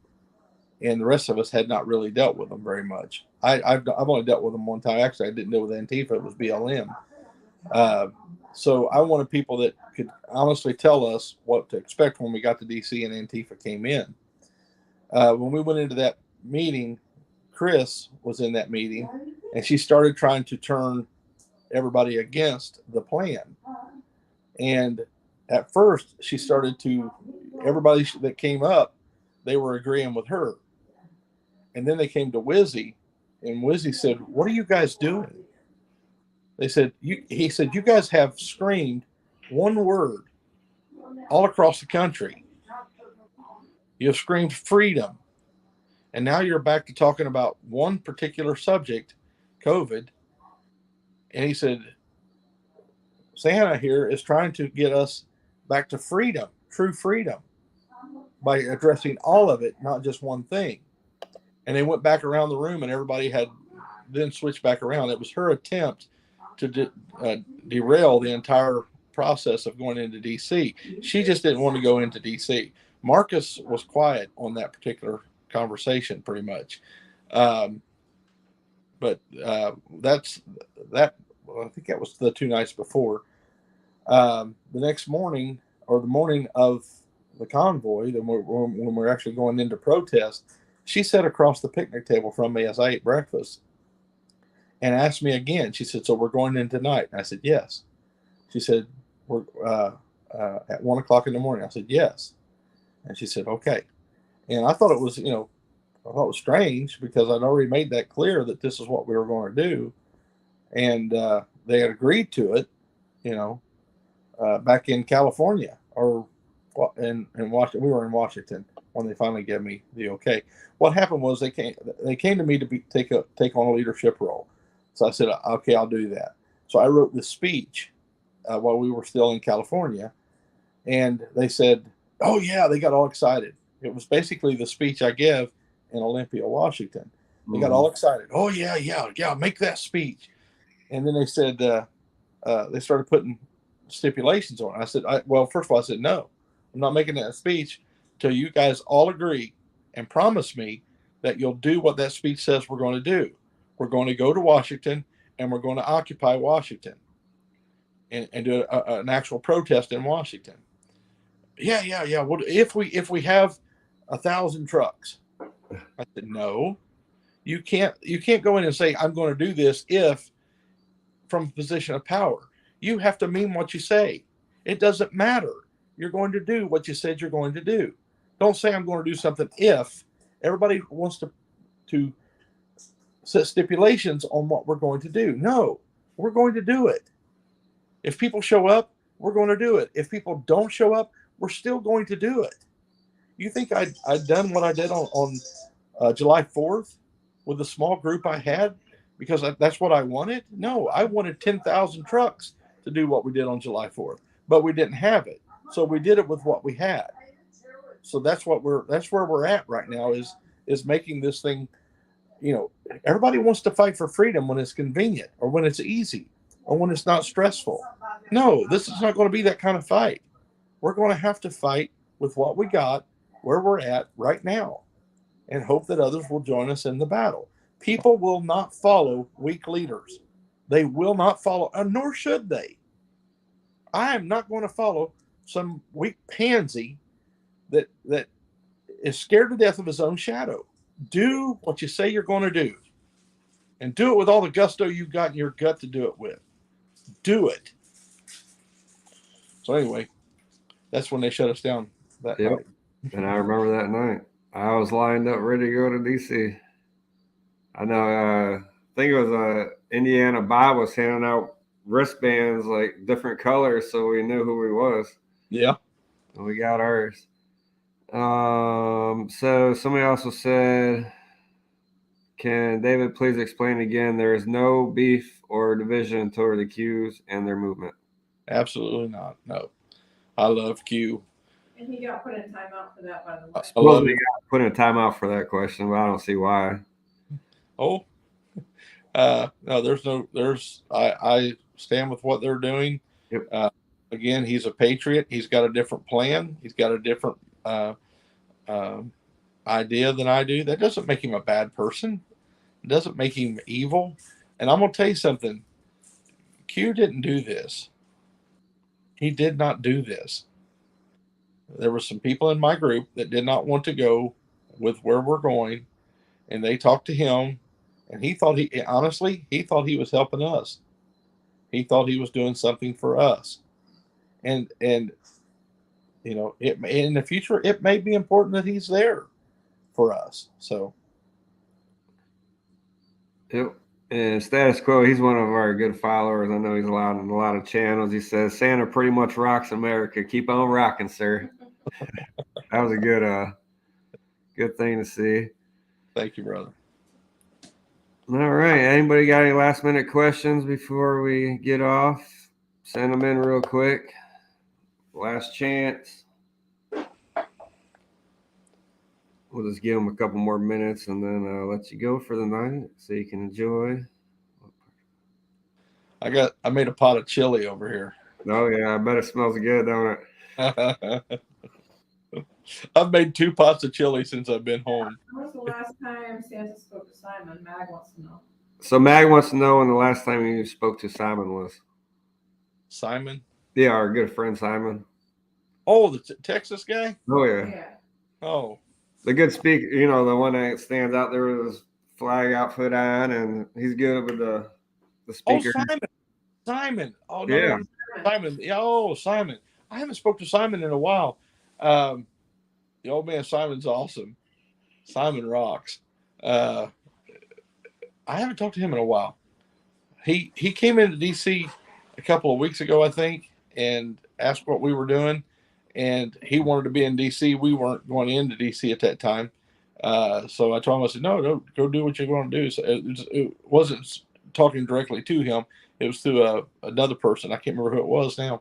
and the rest of us had not really dealt with them very much. I've only dealt with them one time. Actually, I didn't deal with Antifa. It was BLM. So I wanted people that could honestly tell us what to expect when we got to DC and Antifa came in. When we went into that meeting, Chris was in that meeting, and she started trying to turn everybody against the plan. And at first, she started to, everybody that came up, they were agreeing with her. And then they came to Wizzy, And Wizzy said, "What are you guys doing?" They said, he said, "You guys have screamed one word all across the country. You have screamed freedom. And now you're back to talking about one particular subject, COVID." And he said, "Santa here is trying to get us back to freedom, true freedom, by addressing all of it, not just one thing." And they went back around the room, and everybody had then switched back around. It was her attempt to derail the entire process of going into DC. She just didn't want to go into DC. Marcus was quiet on that particular conversation, pretty much. But that's that. Well, I think that was the 2 nights before. The next morning, or the morning of the convoy, when we're actually going into protest, she sat across the picnic table from me as I ate breakfast and asked me again. She said, "So we're going in tonight?" And I said, "Yes." She said, "We're at 1 o'clock in the morning." I said, "Yes." And she said, "Okay." And I thought it was, I thought it was strange because I'd already made that clear that this is what we were going to do. And they had agreed to it, back in California, or in Washington. We were in Washington when they finally gave me the okay. What happened was they came to me to take on a leadership role. So I said, "Okay, I'll do that." So I wrote this speech while we were still in California, and they said, "Oh yeah," they got all excited. It was basically the speech I gave in Olympia, Washington. They got all excited. "Oh yeah, make that speech." And then they said, they started putting stipulations on it. I said, well, first of all, I said, "No, I'm not making that speech till you guys all agree and promise me that you'll do what that speech says we're going to do. We're going to go to Washington, and we're going to occupy Washington and do an actual protest in Washington." Yeah. Well, if we have 1,000 trucks. I said, "No, you can't go in and say, 'I'm going to do this,' if from a position of power. You have to mean what you say. It doesn't matter. You're going to do what you said you're going to do. Don't say, 'I'm going to do something,' if everybody wants to set stipulations on what we're going to do. No, we're going to do it. If people show up, we're going to do it. If people don't show up, we're still going to do it." You think I'd done what I did on July 4th with the small group I had because that's what I wanted? No, I wanted 10,000 trucks to do what we did on July 4th, but we didn't have it. So we did it with what we had. So that's where we're at right now is making this thing, everybody wants to fight for freedom when it's convenient or when it's easy or when it's not stressful. No, this is not going to be that kind of fight. We're going to have to fight with what we got, where we're at right now, and hope that others will join us in the battle. People will not follow weak leaders. They will not follow, nor should they. I am not going to follow some weak pansy that is scared to death of his own shadow. Do what you say you're going to do, and do it with all the gusto you've got in your gut to do it with. Do it. So anyway, that's when they shut us down that night. And I remember that night. I was lined up ready to go to DC. I know. I think it was Indiana Bob was handing out wristbands like different colors, so we knew who he was. Yeah. And we got ours. So somebody also said, "Can David please explain again? There is no beef or division toward the Qs and their movement." Absolutely not. No. I love Q. And he got put in timeout for that, by the way. I love Supposedly got put in a timeout for that question, but I don't see why. Oh, no, I stand with what they're doing. Yep. Again, he's a patriot. He's got a different plan. He's got a different idea than I do. That doesn't make him a bad person. It doesn't make him evil. And I'm going to tell you something. Q didn't do this. He did not do this. There were some people in my group that did not want to go with where we're going, and they talked to him, and he thought he was helping us. He thought he was doing something for us, and in the future it may be important that he's there for us. So Yep. And Status Quo, he's one of our good followers. I know he's allowed in a lot of channels. He says Santa pretty much rocks America. Keep on rocking, sir. That was a good thing to see. Thank you, brother. All right. Anybody got any last minute questions before we get off? Send them in real quick. Last chance. We'll just give them a couple more minutes and then let you go for the night so you can enjoy. I made a pot of chili over here. Oh yeah, I bet it smells good, don't it? I've made 2 pots of chili since I've been home. When was the last time Santa spoke to Simon? Mag wants to know. So Mag wants to know when the last time you spoke to Simon was. Simon? Yeah, our good friend Simon. Oh, the Texas guy? Oh yeah. Yeah. Oh. The good speaker, you know, the one that stands out there with his flag outfit on, and he's good with the speaker. Simon. Oh no, Yeah. Simon. Yeah, oh, Simon. I haven't spoke to Simon in a while. The old man Simon's awesome. Simon rocks. I haven't talked to him in a while. He came into DC a couple of weeks ago, I think, and asked what we were doing. And he wanted to be in DC. We weren't going into DC at that time. So I told him, I said, no, go do what you're going to do. So it wasn't talking directly to him. It was through another person. I can't remember who it was now.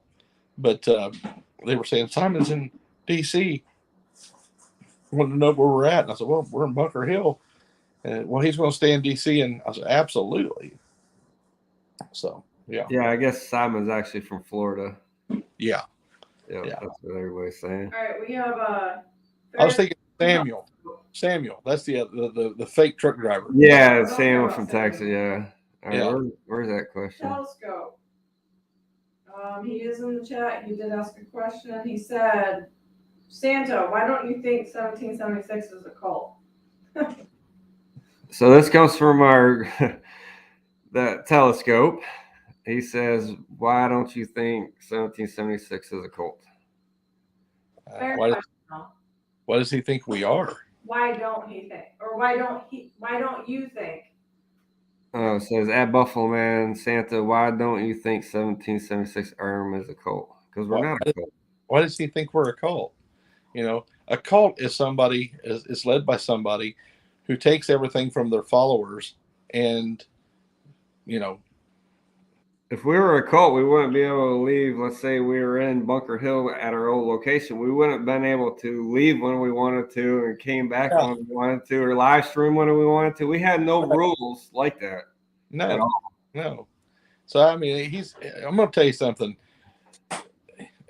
But they were saying, Simon's in DC. Wanted to know where we're at. And I said, well, we're in Bunker Hill. And well, he's going to stay in DC. And I said, absolutely. So, yeah. Yeah, I guess Simon's actually from Florida. Yeah. Yeah, that's what everybody's saying. All right, we have I was thinking Samuel. Samuel, that's the fake truck driver. Yeah, Samuel from Texas. Yeah. All right, Yeah. where's that question? Telescope. He is in the chat. He did ask a question. He said, Santa, why don't you think 1776 is a cult? So this comes from our that telescope. He says, "Why don't you think 1776 is a cult?" Why does he think we are? Why don't he think, or why don't you think? It says at Buffalo Man Santa, why don't you think 1776 Arm is a cult? Because we're not a cult. Why does he think we're a cult? You know, a cult is somebody is led by somebody who takes everything from their followers, and you know, if we were a cult, we wouldn't be able to leave. Let's say we were in Bunker Hill at our old location. We wouldn't have been able to leave when we wanted to and came back when we wanted to, or live stream when we wanted to. We had no rules like that. No. So I mean, I'm going to tell you something.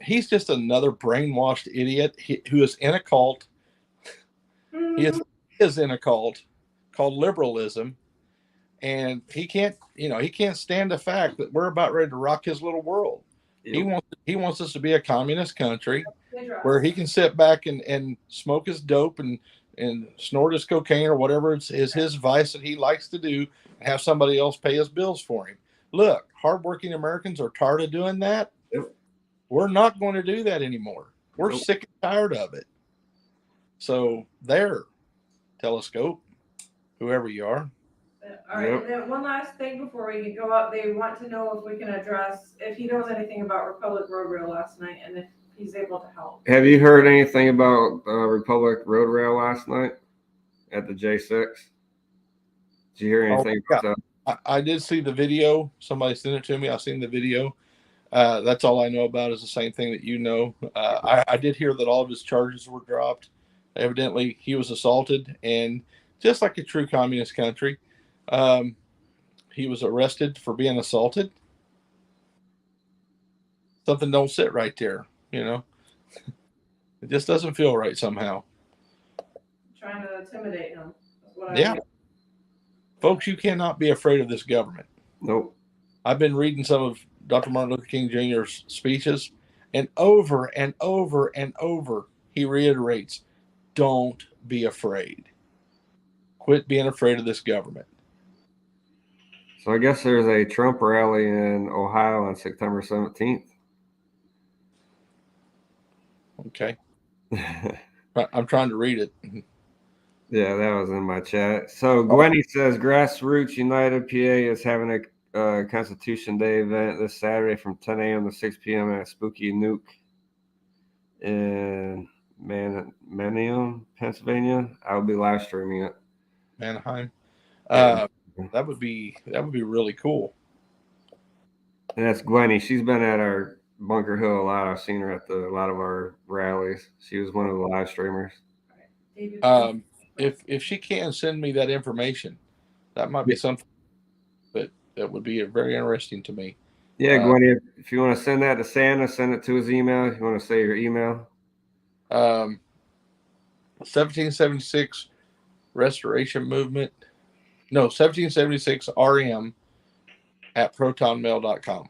He's just another brainwashed idiot who is in a cult. He is in a cult called liberalism, and he can't stand the fact that we're about ready to rock his little world. Yep. He wants us to be a communist country where he can sit back and smoke his dope and snort his cocaine or whatever is his vice that he likes to do, and have somebody else pay his bills for him. Look, hardworking Americans are tired of doing that. Yep. We're not going to do that anymore. We're sick and tired of it. So there, telescope, whoever you are. All right, and then one last thing before we go up, they want to know if we can address if he knows anything about Republic Road Rail last night and if he's able to help. Have you heard anything about Republic Road Rail last night at the J6? Did you hear anything about that? I did see the video. Somebody sent it to me. I've seen the video. That's all I know about is the same thing that you know. I did hear that all of his charges were dropped. Evidently, he was assaulted, and just like a true communist country, he was arrested for being assaulted. Something don't sit right there, you know. It just doesn't feel right somehow. Trying to intimidate him. Yeah. Folks, you cannot be afraid of this government. Nope. I've been reading some of Dr. Martin Luther King Jr.'s speeches, and over and over and over, he reiterates, don't be afraid. Quit being afraid of this government. So I guess there's a Trump rally in Ohio on September 17th. Okay. I'm trying to read it. Yeah, that was in my chat. So Gwenny says Grassroots United PA is having a Constitution Day event this Saturday from 10 a.m. to 6 p.m. at Spooky Nuke in Manheim, Pennsylvania. I'll be live streaming it. Manheim. Yeah. That would be really cool. And that's Gwenny. She's been at our Bunker Hill a lot. I've seen her at a lot of our rallies. She was one of the live streamers. David, If she can send me that information, that might be something that would be very interesting to me. Yeah, Gwenny, if you want to send that to Santa, send it to his email. If you want to say your email. 1776 Restoration Movement. No, 1776 RM at protonmail.com.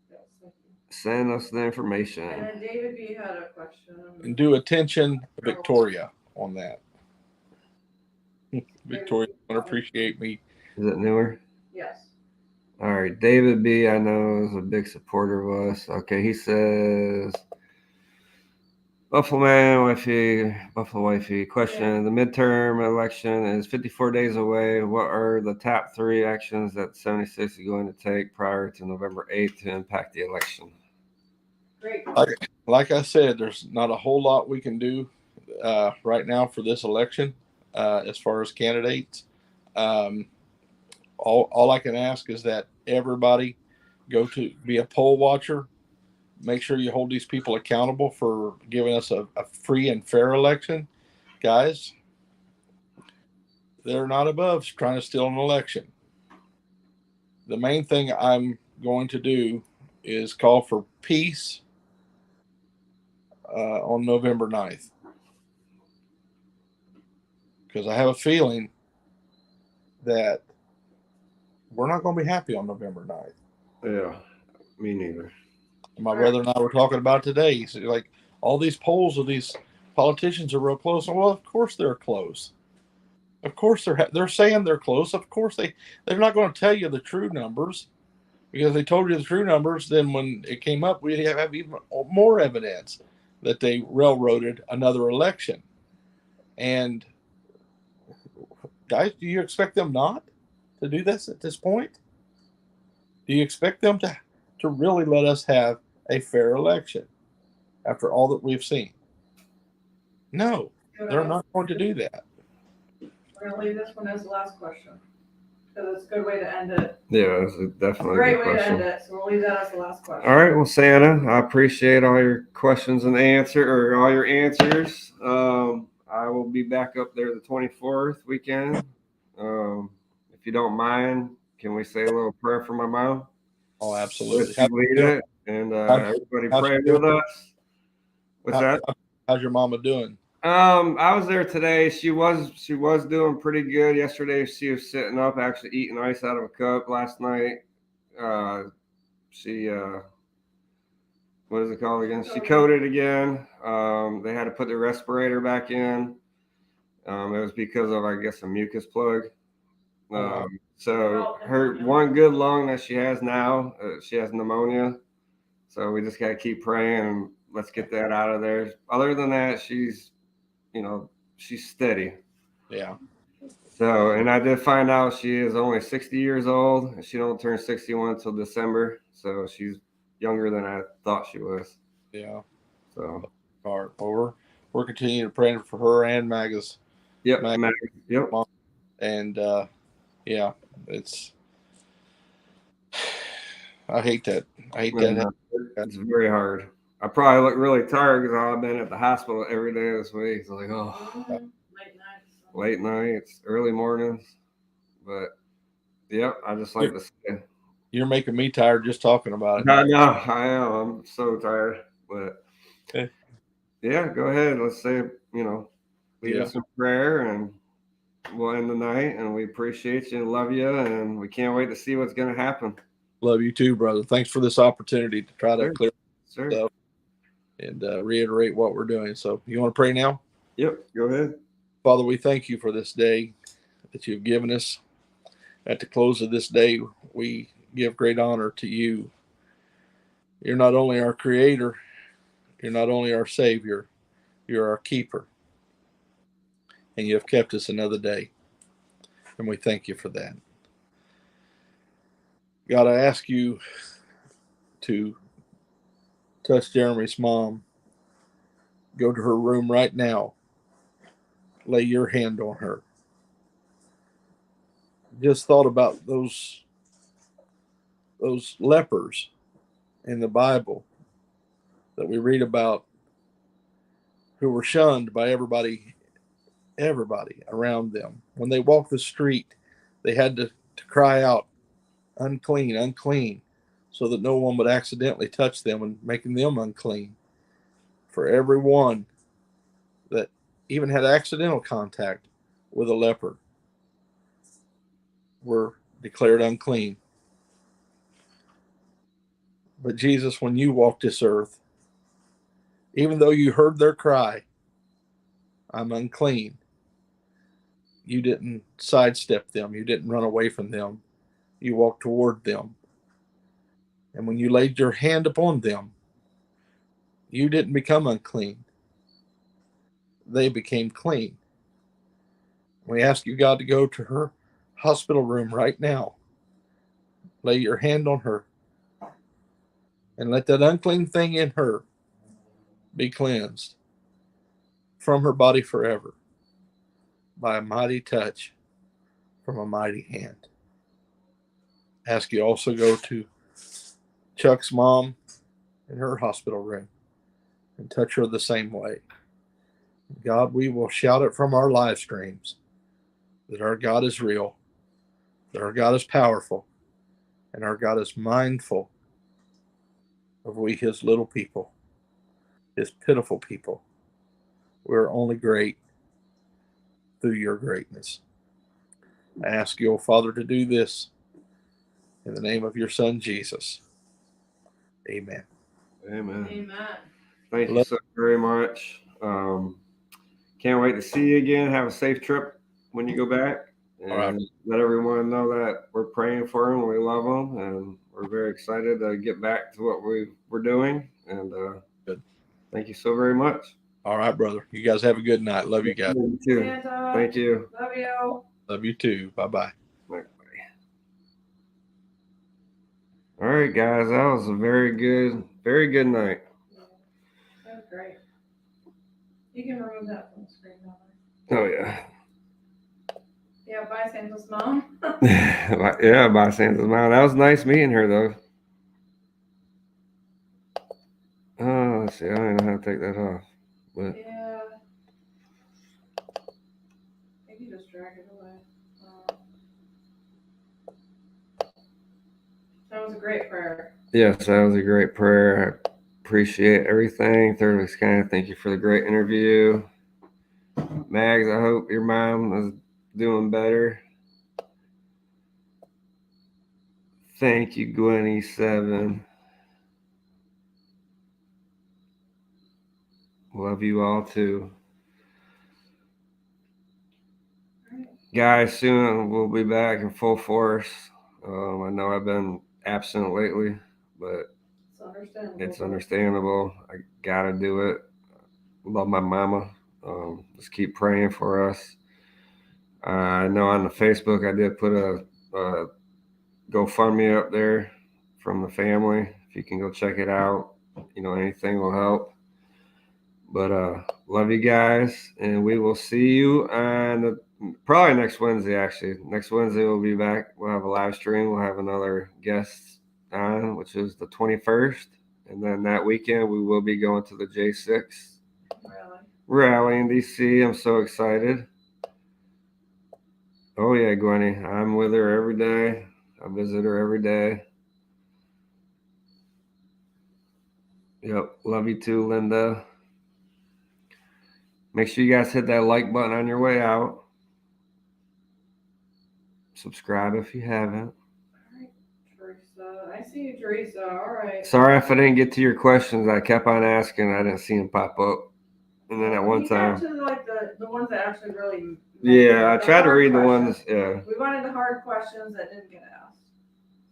yes, thank you. Send us the And information. then David B had a question. And do attention Victoria on that. Victoria would appreciate me. Is it newer? Yes. All right, David B. I know is a big supporter of us. Okay, he says, Buffalo Wifey. Question: The midterm election is 54 days away. What are the top 3 actions that 76 is going to take prior to November 8th to impact the election? Great. Like I said, there's not a whole lot we can do right now for this election as far as candidates. All I can ask is that everybody go to be a poll watcher. Make sure you hold these people accountable for giving us a free and fair election. Guys, they're not above trying to steal an election. The main thing I'm going to do is call for peace on November 9th. Because I have a feeling that we're not going to be happy on November 9th. Yeah, me neither. My brother and I were talking about it today. He said, like, all these polls of these politicians are real close. Well, of course they're close. Of course they're saying they're close. Of course they're not going to tell you the true numbers, because if they told you the true numbers, then when it came up, we'd have even more evidence that they railroaded another election. And guys, do you expect them not to do this at this point? Do you expect them to really let us have a fair election after all that we've seen? No, they're not going to do that. We're going to leave this one as the last question, because it's a good way to end it. Yeah, it's definitely Great a good way to question. end it, so we'll leave that as the last question. All right, well, Santa, I appreciate all your questions and all your answers. I will be back up there the 24th weekend. If you don't mind, can we say a little prayer for my mom? Oh, absolutely. Let you lead it, and everybody pray with us. What's that? How's your mama doing? I was there today. She was doing pretty good. Yesterday she was sitting up, actually eating ice out of a cup. Last night, she what is it called again? She coded again. They had to put the respirator back in. It was because of, I guess, a mucus plug. So her one good lung that she has now, she has pneumonia. So we just got to keep praying and let's get that out of there. Other than that, she's steady. Yeah. So, and I did find out she is only 60 years old, and she don't turn 61 until December. So she's younger than I thought she was. Yeah. So, all right. Well, we're continuing to pray for her and Maga's. Yep. Yep. Mom. And yeah, it's. I hate that. It's very hard. I probably look really tired because I've been at the hospital every day this week. It's like, late nights, early mornings. But yep, I just like to say. You're making me tired just talking about it. No, I am. I'm so tired. But yeah, go ahead. Let's say, lead us in prayer, and we'll end the night. And we appreciate you and love you, and we can't wait to see what's going to happen. Love you too, brother. Thanks for this opportunity to try to clear stuff and reiterate what we're doing. So you want to pray now? Yep, go ahead. Father, we thank you for this day that you've given us. At the close of this day, we give great honor to you. You're not only our creator, you're not only our savior, you're our keeper. and you have kept us another day. And we thank you for that. God, I ask you to touch Jeremy's mom. Go to her room right now. Lay your hand on her. Just thought about those lepers in the Bible that we read about, who were shunned by everybody around them. When they walked the street, they had to cry out, unclean, unclean, so that no one would accidentally touch them and making them unclean. For everyone that even had accidental contact with a leper were declared unclean. But Jesus, when you walked this earth, even though you heard their cry, I'm unclean, you didn't sidestep them. You didn't run away from them. You walked toward them. And when you laid your hand upon them, you didn't become unclean. They became clean. We ask you, God, to go to her hospital room right now. Lay your hand on her. And let that unclean thing in her be cleansed from her body forever by a mighty touch from a mighty hand. Ask you also go to Chuck's mom in her hospital room and touch her the same way. God, we will shout it from our live streams that our God is real, that our God is powerful, and our God is mindful of we, his little people, his pitiful people. We're only great through your greatness. I ask you, O Father, to do this in the name of your Son, Jesus. Amen. Amen. Amen. Thank you so very much. Can't wait to see you again. Have a safe trip when you go back. And let everyone know that we're praying for them. We love them. And we're very excited to get back to what we're doing. And good. Thank you so very much. All right, brother. You guys have a good night. Love you guys. You too. Santa, Thank you. love you. Love you too. Bye-bye. Bye. All right, guys. That was a very good night. Yeah, that was great. You can remove that from the screen now. Oh, yeah. Yeah, bye, Santa's mom. Yeah, bye, Santa's mom. That was nice meeting her, though. Oh, let's see. I don't know how to take that off. But Yeah. Maybe just drag it away. That was a great prayer. Yes, that was a great prayer. I appreciate everything. Third Week's Kind, thank you for the great interview. Mags, I hope your mom is doing better. Thank you, Gwenny7. Love you all too. Right. Guys, soon we'll be back in full force. I know I've been absent lately, but it's understandable. I gotta do it. Love my mama. Just keep praying for us. I know on the Facebook I did put a GoFundMe up there from the family. If you can go check it out, anything will help. But love you guys, and we will see you on probably next Wednesday. Actually, next Wednesday we'll be back. We'll have a live stream. We'll have another guest on, which is the 21st, and then that weekend we will be going to the J6 rally in DC. I'm so excited. Oh yeah, Gwenny, I'm with her every day. I visit her every day. Yep, love you too, Linda. Make sure you guys hit that like button on your way out. Subscribe if you haven't. All right, Teresa. I see you, Teresa. All right. Sorry if I didn't get to your questions. I kept on asking. I didn't see them pop up. And then at one time. To like the ones that actually really. Yeah, I tried to read the ones. Yeah. We wanted the hard questions that didn't get asked.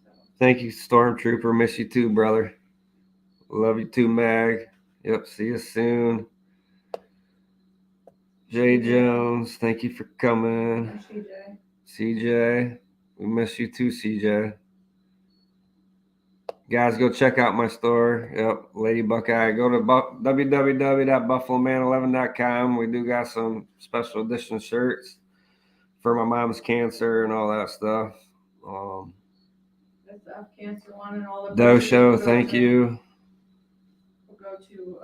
So. Thank you, Stormtrooper. Miss you too, brother. Love you too, Mag. Yep. See you soon. Jay Jones, thank you for coming. Or CJ. CJ, we miss you too, CJ. Guys, go check out my store. Yep, Lady Buckeye. Go to www.buffaloman11.com. We do got some special edition shirts for my mom's cancer and all that stuff. That's the cancer one and all the Dosho, thank you. We'll go to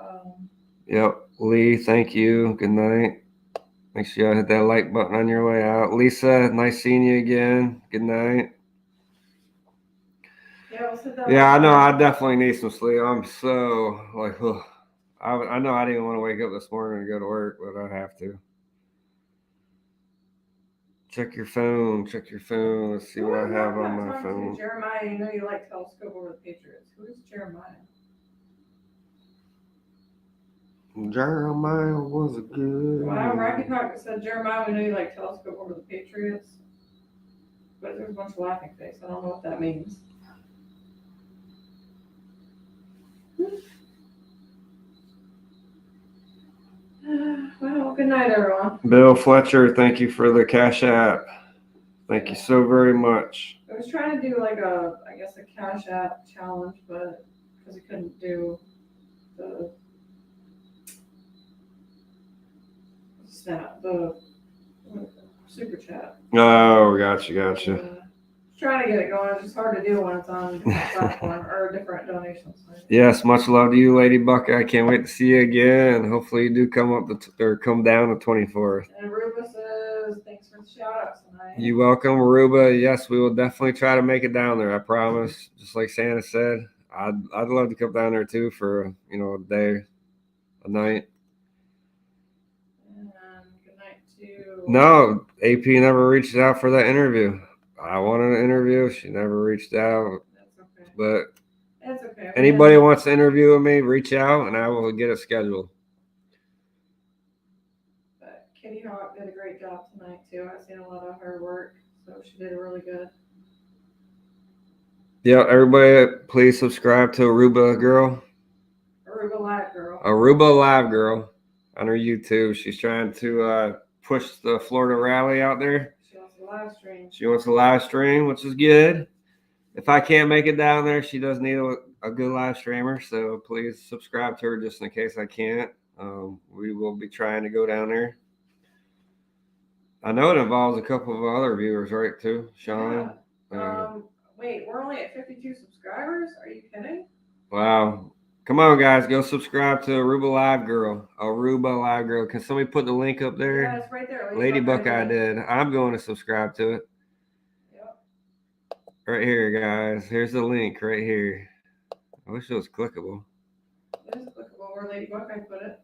Yep, Lee, thank you. Good night. Make sure you hit that like button on your way out. Lisa, nice seeing you again. Good night. yeah, we'll sit down. Yeah, I know. I definitely need some sleep. I'm so like, ugh. I know I didn't want to wake up this morning and go to work, but I have to. Check your phone. Check your phone. Let's see what I have on my phone. Jeremiah, you know you like Telescope over the Patriots. Who is Jeremiah? Jeremiah was a good. Wow, Rocky Cock said Jeremiah, we know you like Telescope over the Patriots. But there's a bunch of laughing face. I don't know what that means. Well, good night, everyone. Bill Fletcher, thank you for the Cash App. Thank you so very much. I was trying to do like a Cash App challenge, but because I couldn't do the super chat. Oh, gotcha. Trying to get it going. It's just hard to do when it's on a different platform or different donations. Yes, much love to you, Lady Buck. I can't wait to see you again. And hopefully you do come up come down the 24th. And Aruba says, thanks for the shout outs tonight. You're welcome, Aruba. Yes, we will definitely try to make it down there. I promise. Just like Santa said, I'd love to come down there too for a day, a night. And good night to. No, AP never reached out for that interview. I wanted an interview. She never reached out. That's okay. But that's okay. Anybody wants to interview with me, reach out and I will get it scheduled. But Kitty Hawk did a great job tonight too. I've seen a lot of her work, so she did it really good. Yeah, everybody, please subscribe to Aruba Girl. Aruba Live Girl. Aruba Live Girl on her YouTube. She's trying to push the Florida rally out there. She wants a live stream, which is good. If I can't make it down there, she does need a good live streamer. So please subscribe to her just in case I can't. We will be trying to go down there. I know it involves a couple of other viewers, right, too, Sean? Yeah. Wait, we're only at 52 subscribers? Are you kidding? Wow. Come on, guys. Go subscribe to Aruba Live Girl. Aruba Live Girl. Can somebody put the link up there? Yeah, it's right there. Lady Buckeye did. I'm going to subscribe to it. Yep. Right here, guys. Here's the link right here. I wish it was clickable. It is clickable where Lady Buckeye put it.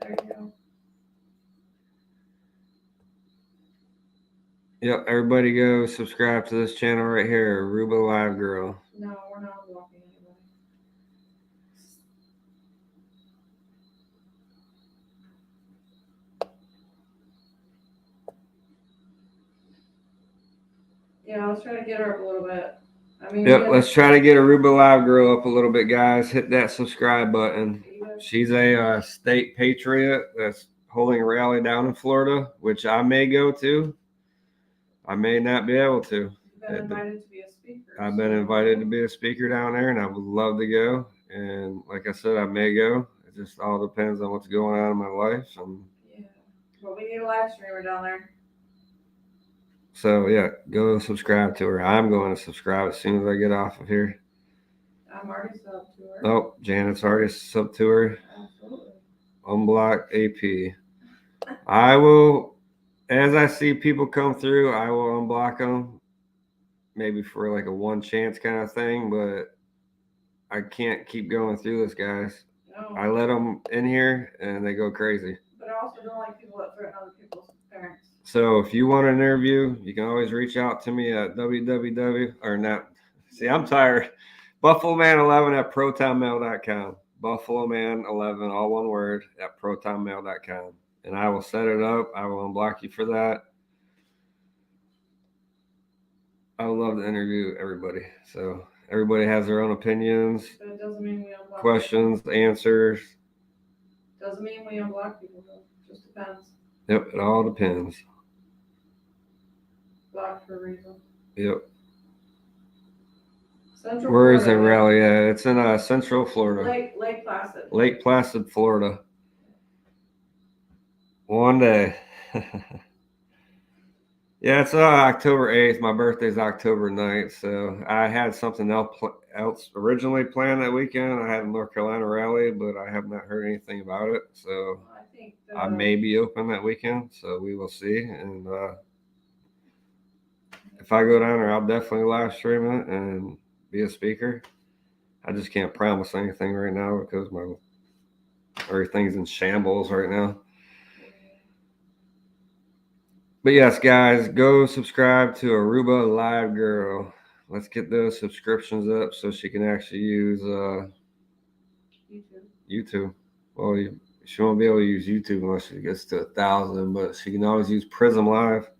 There you go. Yep, everybody go subscribe to this channel right here, Aruba Live Girl. No, we're not blocking anybody. Yeah, let's try to get her up a little bit. Yep, let's try to get Aruba Live Girl up a little bit, guys. Hit that subscribe button. She's a state patriot that's holding a rally down in Florida, which I may go to. I may not be able to. You've been invited to be a speaker. I've been invited to be a speaker down there, and I would love to go. And like I said, I may go. It just all depends on what's going on in my life. Yeah, well, we need a live streamer down there. So, yeah, go subscribe to her. I'm going to subscribe as soon as I get off of here. I'm already subbed to her. Oh, Janet's already subbed to her. Absolutely. Unblock AP. I will, as I see people come through, I will unblock them. Maybe for like a one chance kind of thing, but I can't keep going through this, guys. No. I let them in here and they go crazy. But I also don't like people that threaten other people's parents. So if you want an interview, you can always reach out to me at I'm tired. BuffaloMan11 at protonmail.com. BuffaloMan11, all one word, at protonmail.com. And I will set it up. I will unblock you for that. I would love to interview everybody. So everybody has their own opinions, But it doesn't mean we unblock questions, answers. Doesn't mean we unblock people, though. Just depends. Yep, it all depends. Blocked for a reason. Yep. Central Where is the Florida, rally at? It's in Central Florida. Lake Placid. Lake Placid, Florida. One day. Yeah, it's October 8th. My birthday's October 9th. So I had something else originally planned that weekend. I had a North Carolina rally, but I have not heard anything about it. So I think I may be open that weekend. So we will see. And if I go down there, I'll definitely live stream it and be a speaker. I just can't promise anything right now because everything's in shambles right now. But yes, guys, go subscribe to Aruba Live Girl. Let's get those subscriptions up so she can actually use YouTube. Well, she won't be able to use YouTube unless she gets to 1,000, but she can always use Prism Live.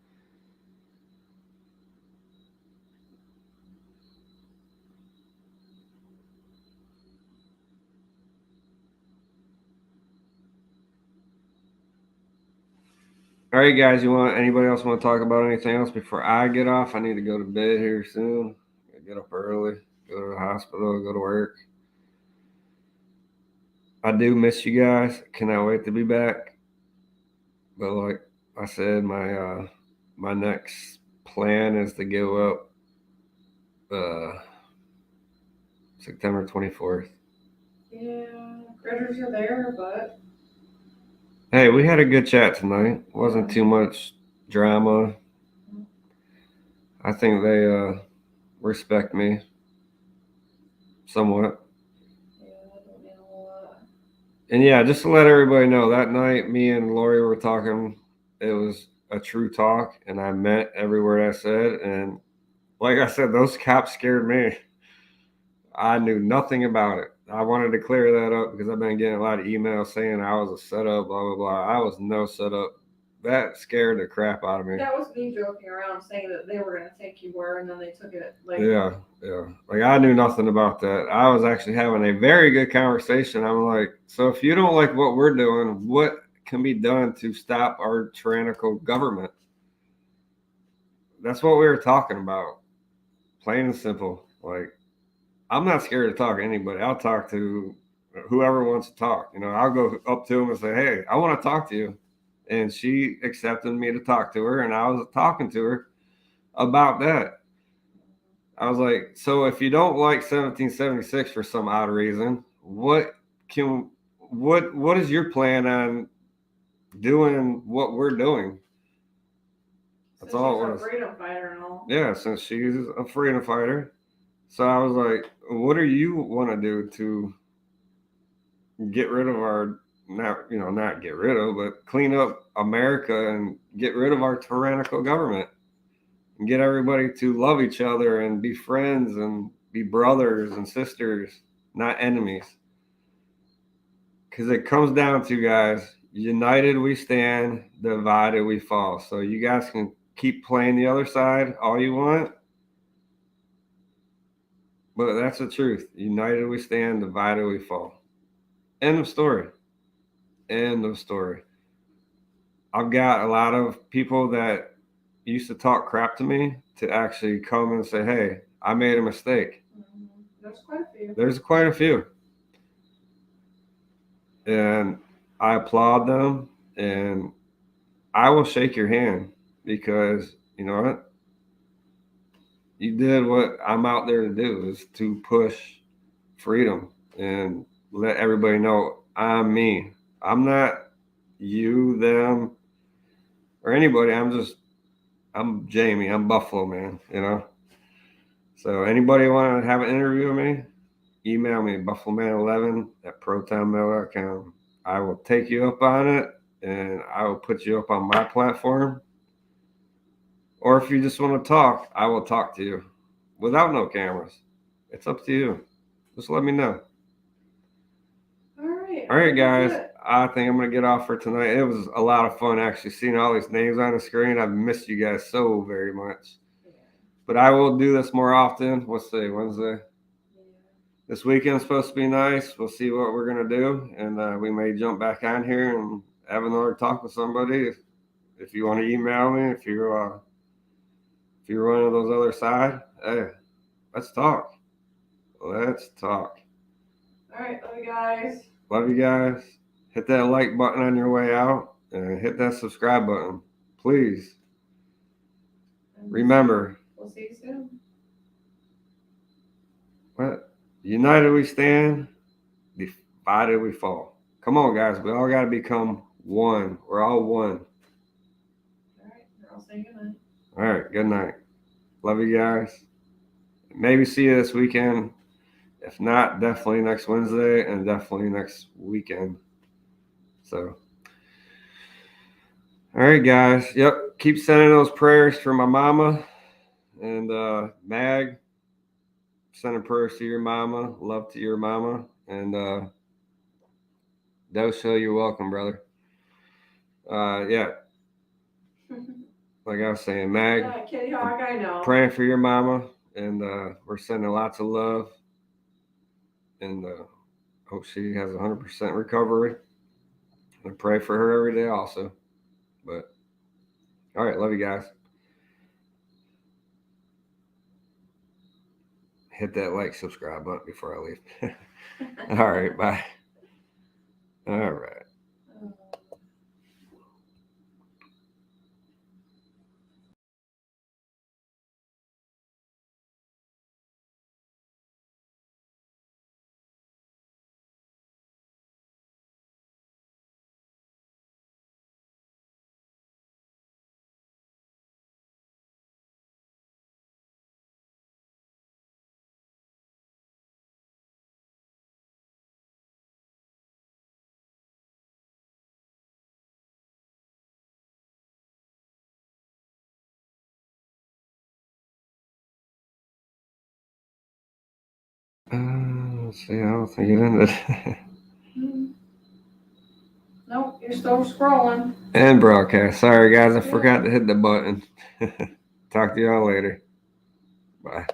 All right, guys. Anybody else want to talk about anything else before I get off? I need to go to bed here soon. I get up early, go to the hospital, go to work. I do miss you guys. Cannot wait to be back. But like I said, my next plan is to go up September 24th. Yeah, critters are there, but Hey, we had a good chat tonight. Wasn't too much drama. I think they respect me somewhat. yeah, I don't need a whole lot. And yeah, just to let everybody know, that night me and Lori were talking. It was a true talk, and I meant every word I said. And like I said, those cops scared me. I knew nothing about it. I wanted to clear that up because I've been getting a lot of emails saying I was a setup, blah, blah, blah. I was no setup. That scared the crap out of me. That was me joking around saying that they were going to think you were, and then they took it like. Yeah. Like I knew nothing about that. I was actually having a very good conversation. I'm like, so if you don't like what we're doing, what can be done to stop our tyrannical government? That's what we were talking about. Plain and simple. Like, I'm not scared to talk to anybody. I'll talk to whoever wants to talk. I'll go up to them and say, hey, I want to talk to you. And she accepted me to talk to her, and I was talking to her about that. I was like, so if you don't like 1776 for some odd reason, what is your plan on doing what we're doing? That's all it was. She's a freedom fighter and all. Yeah, since she's a freedom fighter. So I was like, what do you want to do to get rid of our, not get rid of, but clean up America and get rid of our tyrannical government and get everybody to love each other and be friends and be brothers and sisters, not enemies. Because it comes down to, guys, united we stand, divided we fall. So you guys can keep playing the other side all you want. But that's the truth. United we stand, divided we fall. End of story. End of story. I've got a lot of people that used to talk crap to me to actually come and say, hey, I made a mistake. Mm-hmm. There's quite a few. There's quite a few. And I applaud them, and I will shake your hand because, you know what? You did what I'm out there to do, is to push freedom and let everybody know I'm me. I'm not you, them, or anybody. I'm Jamie. I'm Buffalo Man, So anybody want to have an interview with me, email me, buffaloman11@protonmail.com. I will take you up on it, and I will put you up on my platform. Or if you just want to talk, I will talk to you without no cameras. It's up to you. Just let me know. All right, guys. I think I'm going to get off for tonight. It was a lot of fun actually seeing all these names on the screen. I've missed you guys so very much. But I will do this more often. What's today, Wednesday? This weekend's supposed to be nice. We'll see what we're going to do. And we may jump back on here and have another talk with somebody. if you want to email me, if you're one of those other side, hey, let's talk. Let's talk. All right, love you guys. Love you guys. Hit that like button on your way out and hit that subscribe button. Please. And Remember, we'll see you soon. what? United we stand, divided we fall. Come on, guys. We all got to become one. We're all one. All right, we're all saying goodnight. All right. Good night. Love you guys. Maybe see you this weekend. If not, definitely next Wednesday and definitely next weekend. So, all right, guys. Yep. Keep sending those prayers for my mama and Mag. Sending prayers to your mama. Love to your mama. And Dosha, you're welcome, brother. Yeah. Like I was saying, Mag. Yeah, Kitty Hawk, I know. Praying for your mama. And we're sending lots of love. And hope she has 100% recovery. And pray for her every day also. But all right, love you guys. Hit that like, subscribe button before I leave. All right, bye. All right. Let's see, I don't think it ended. Nope, you're still scrolling. And broadcast. Sorry, guys, I forgot to hit the button. Talk to y'all later. Bye.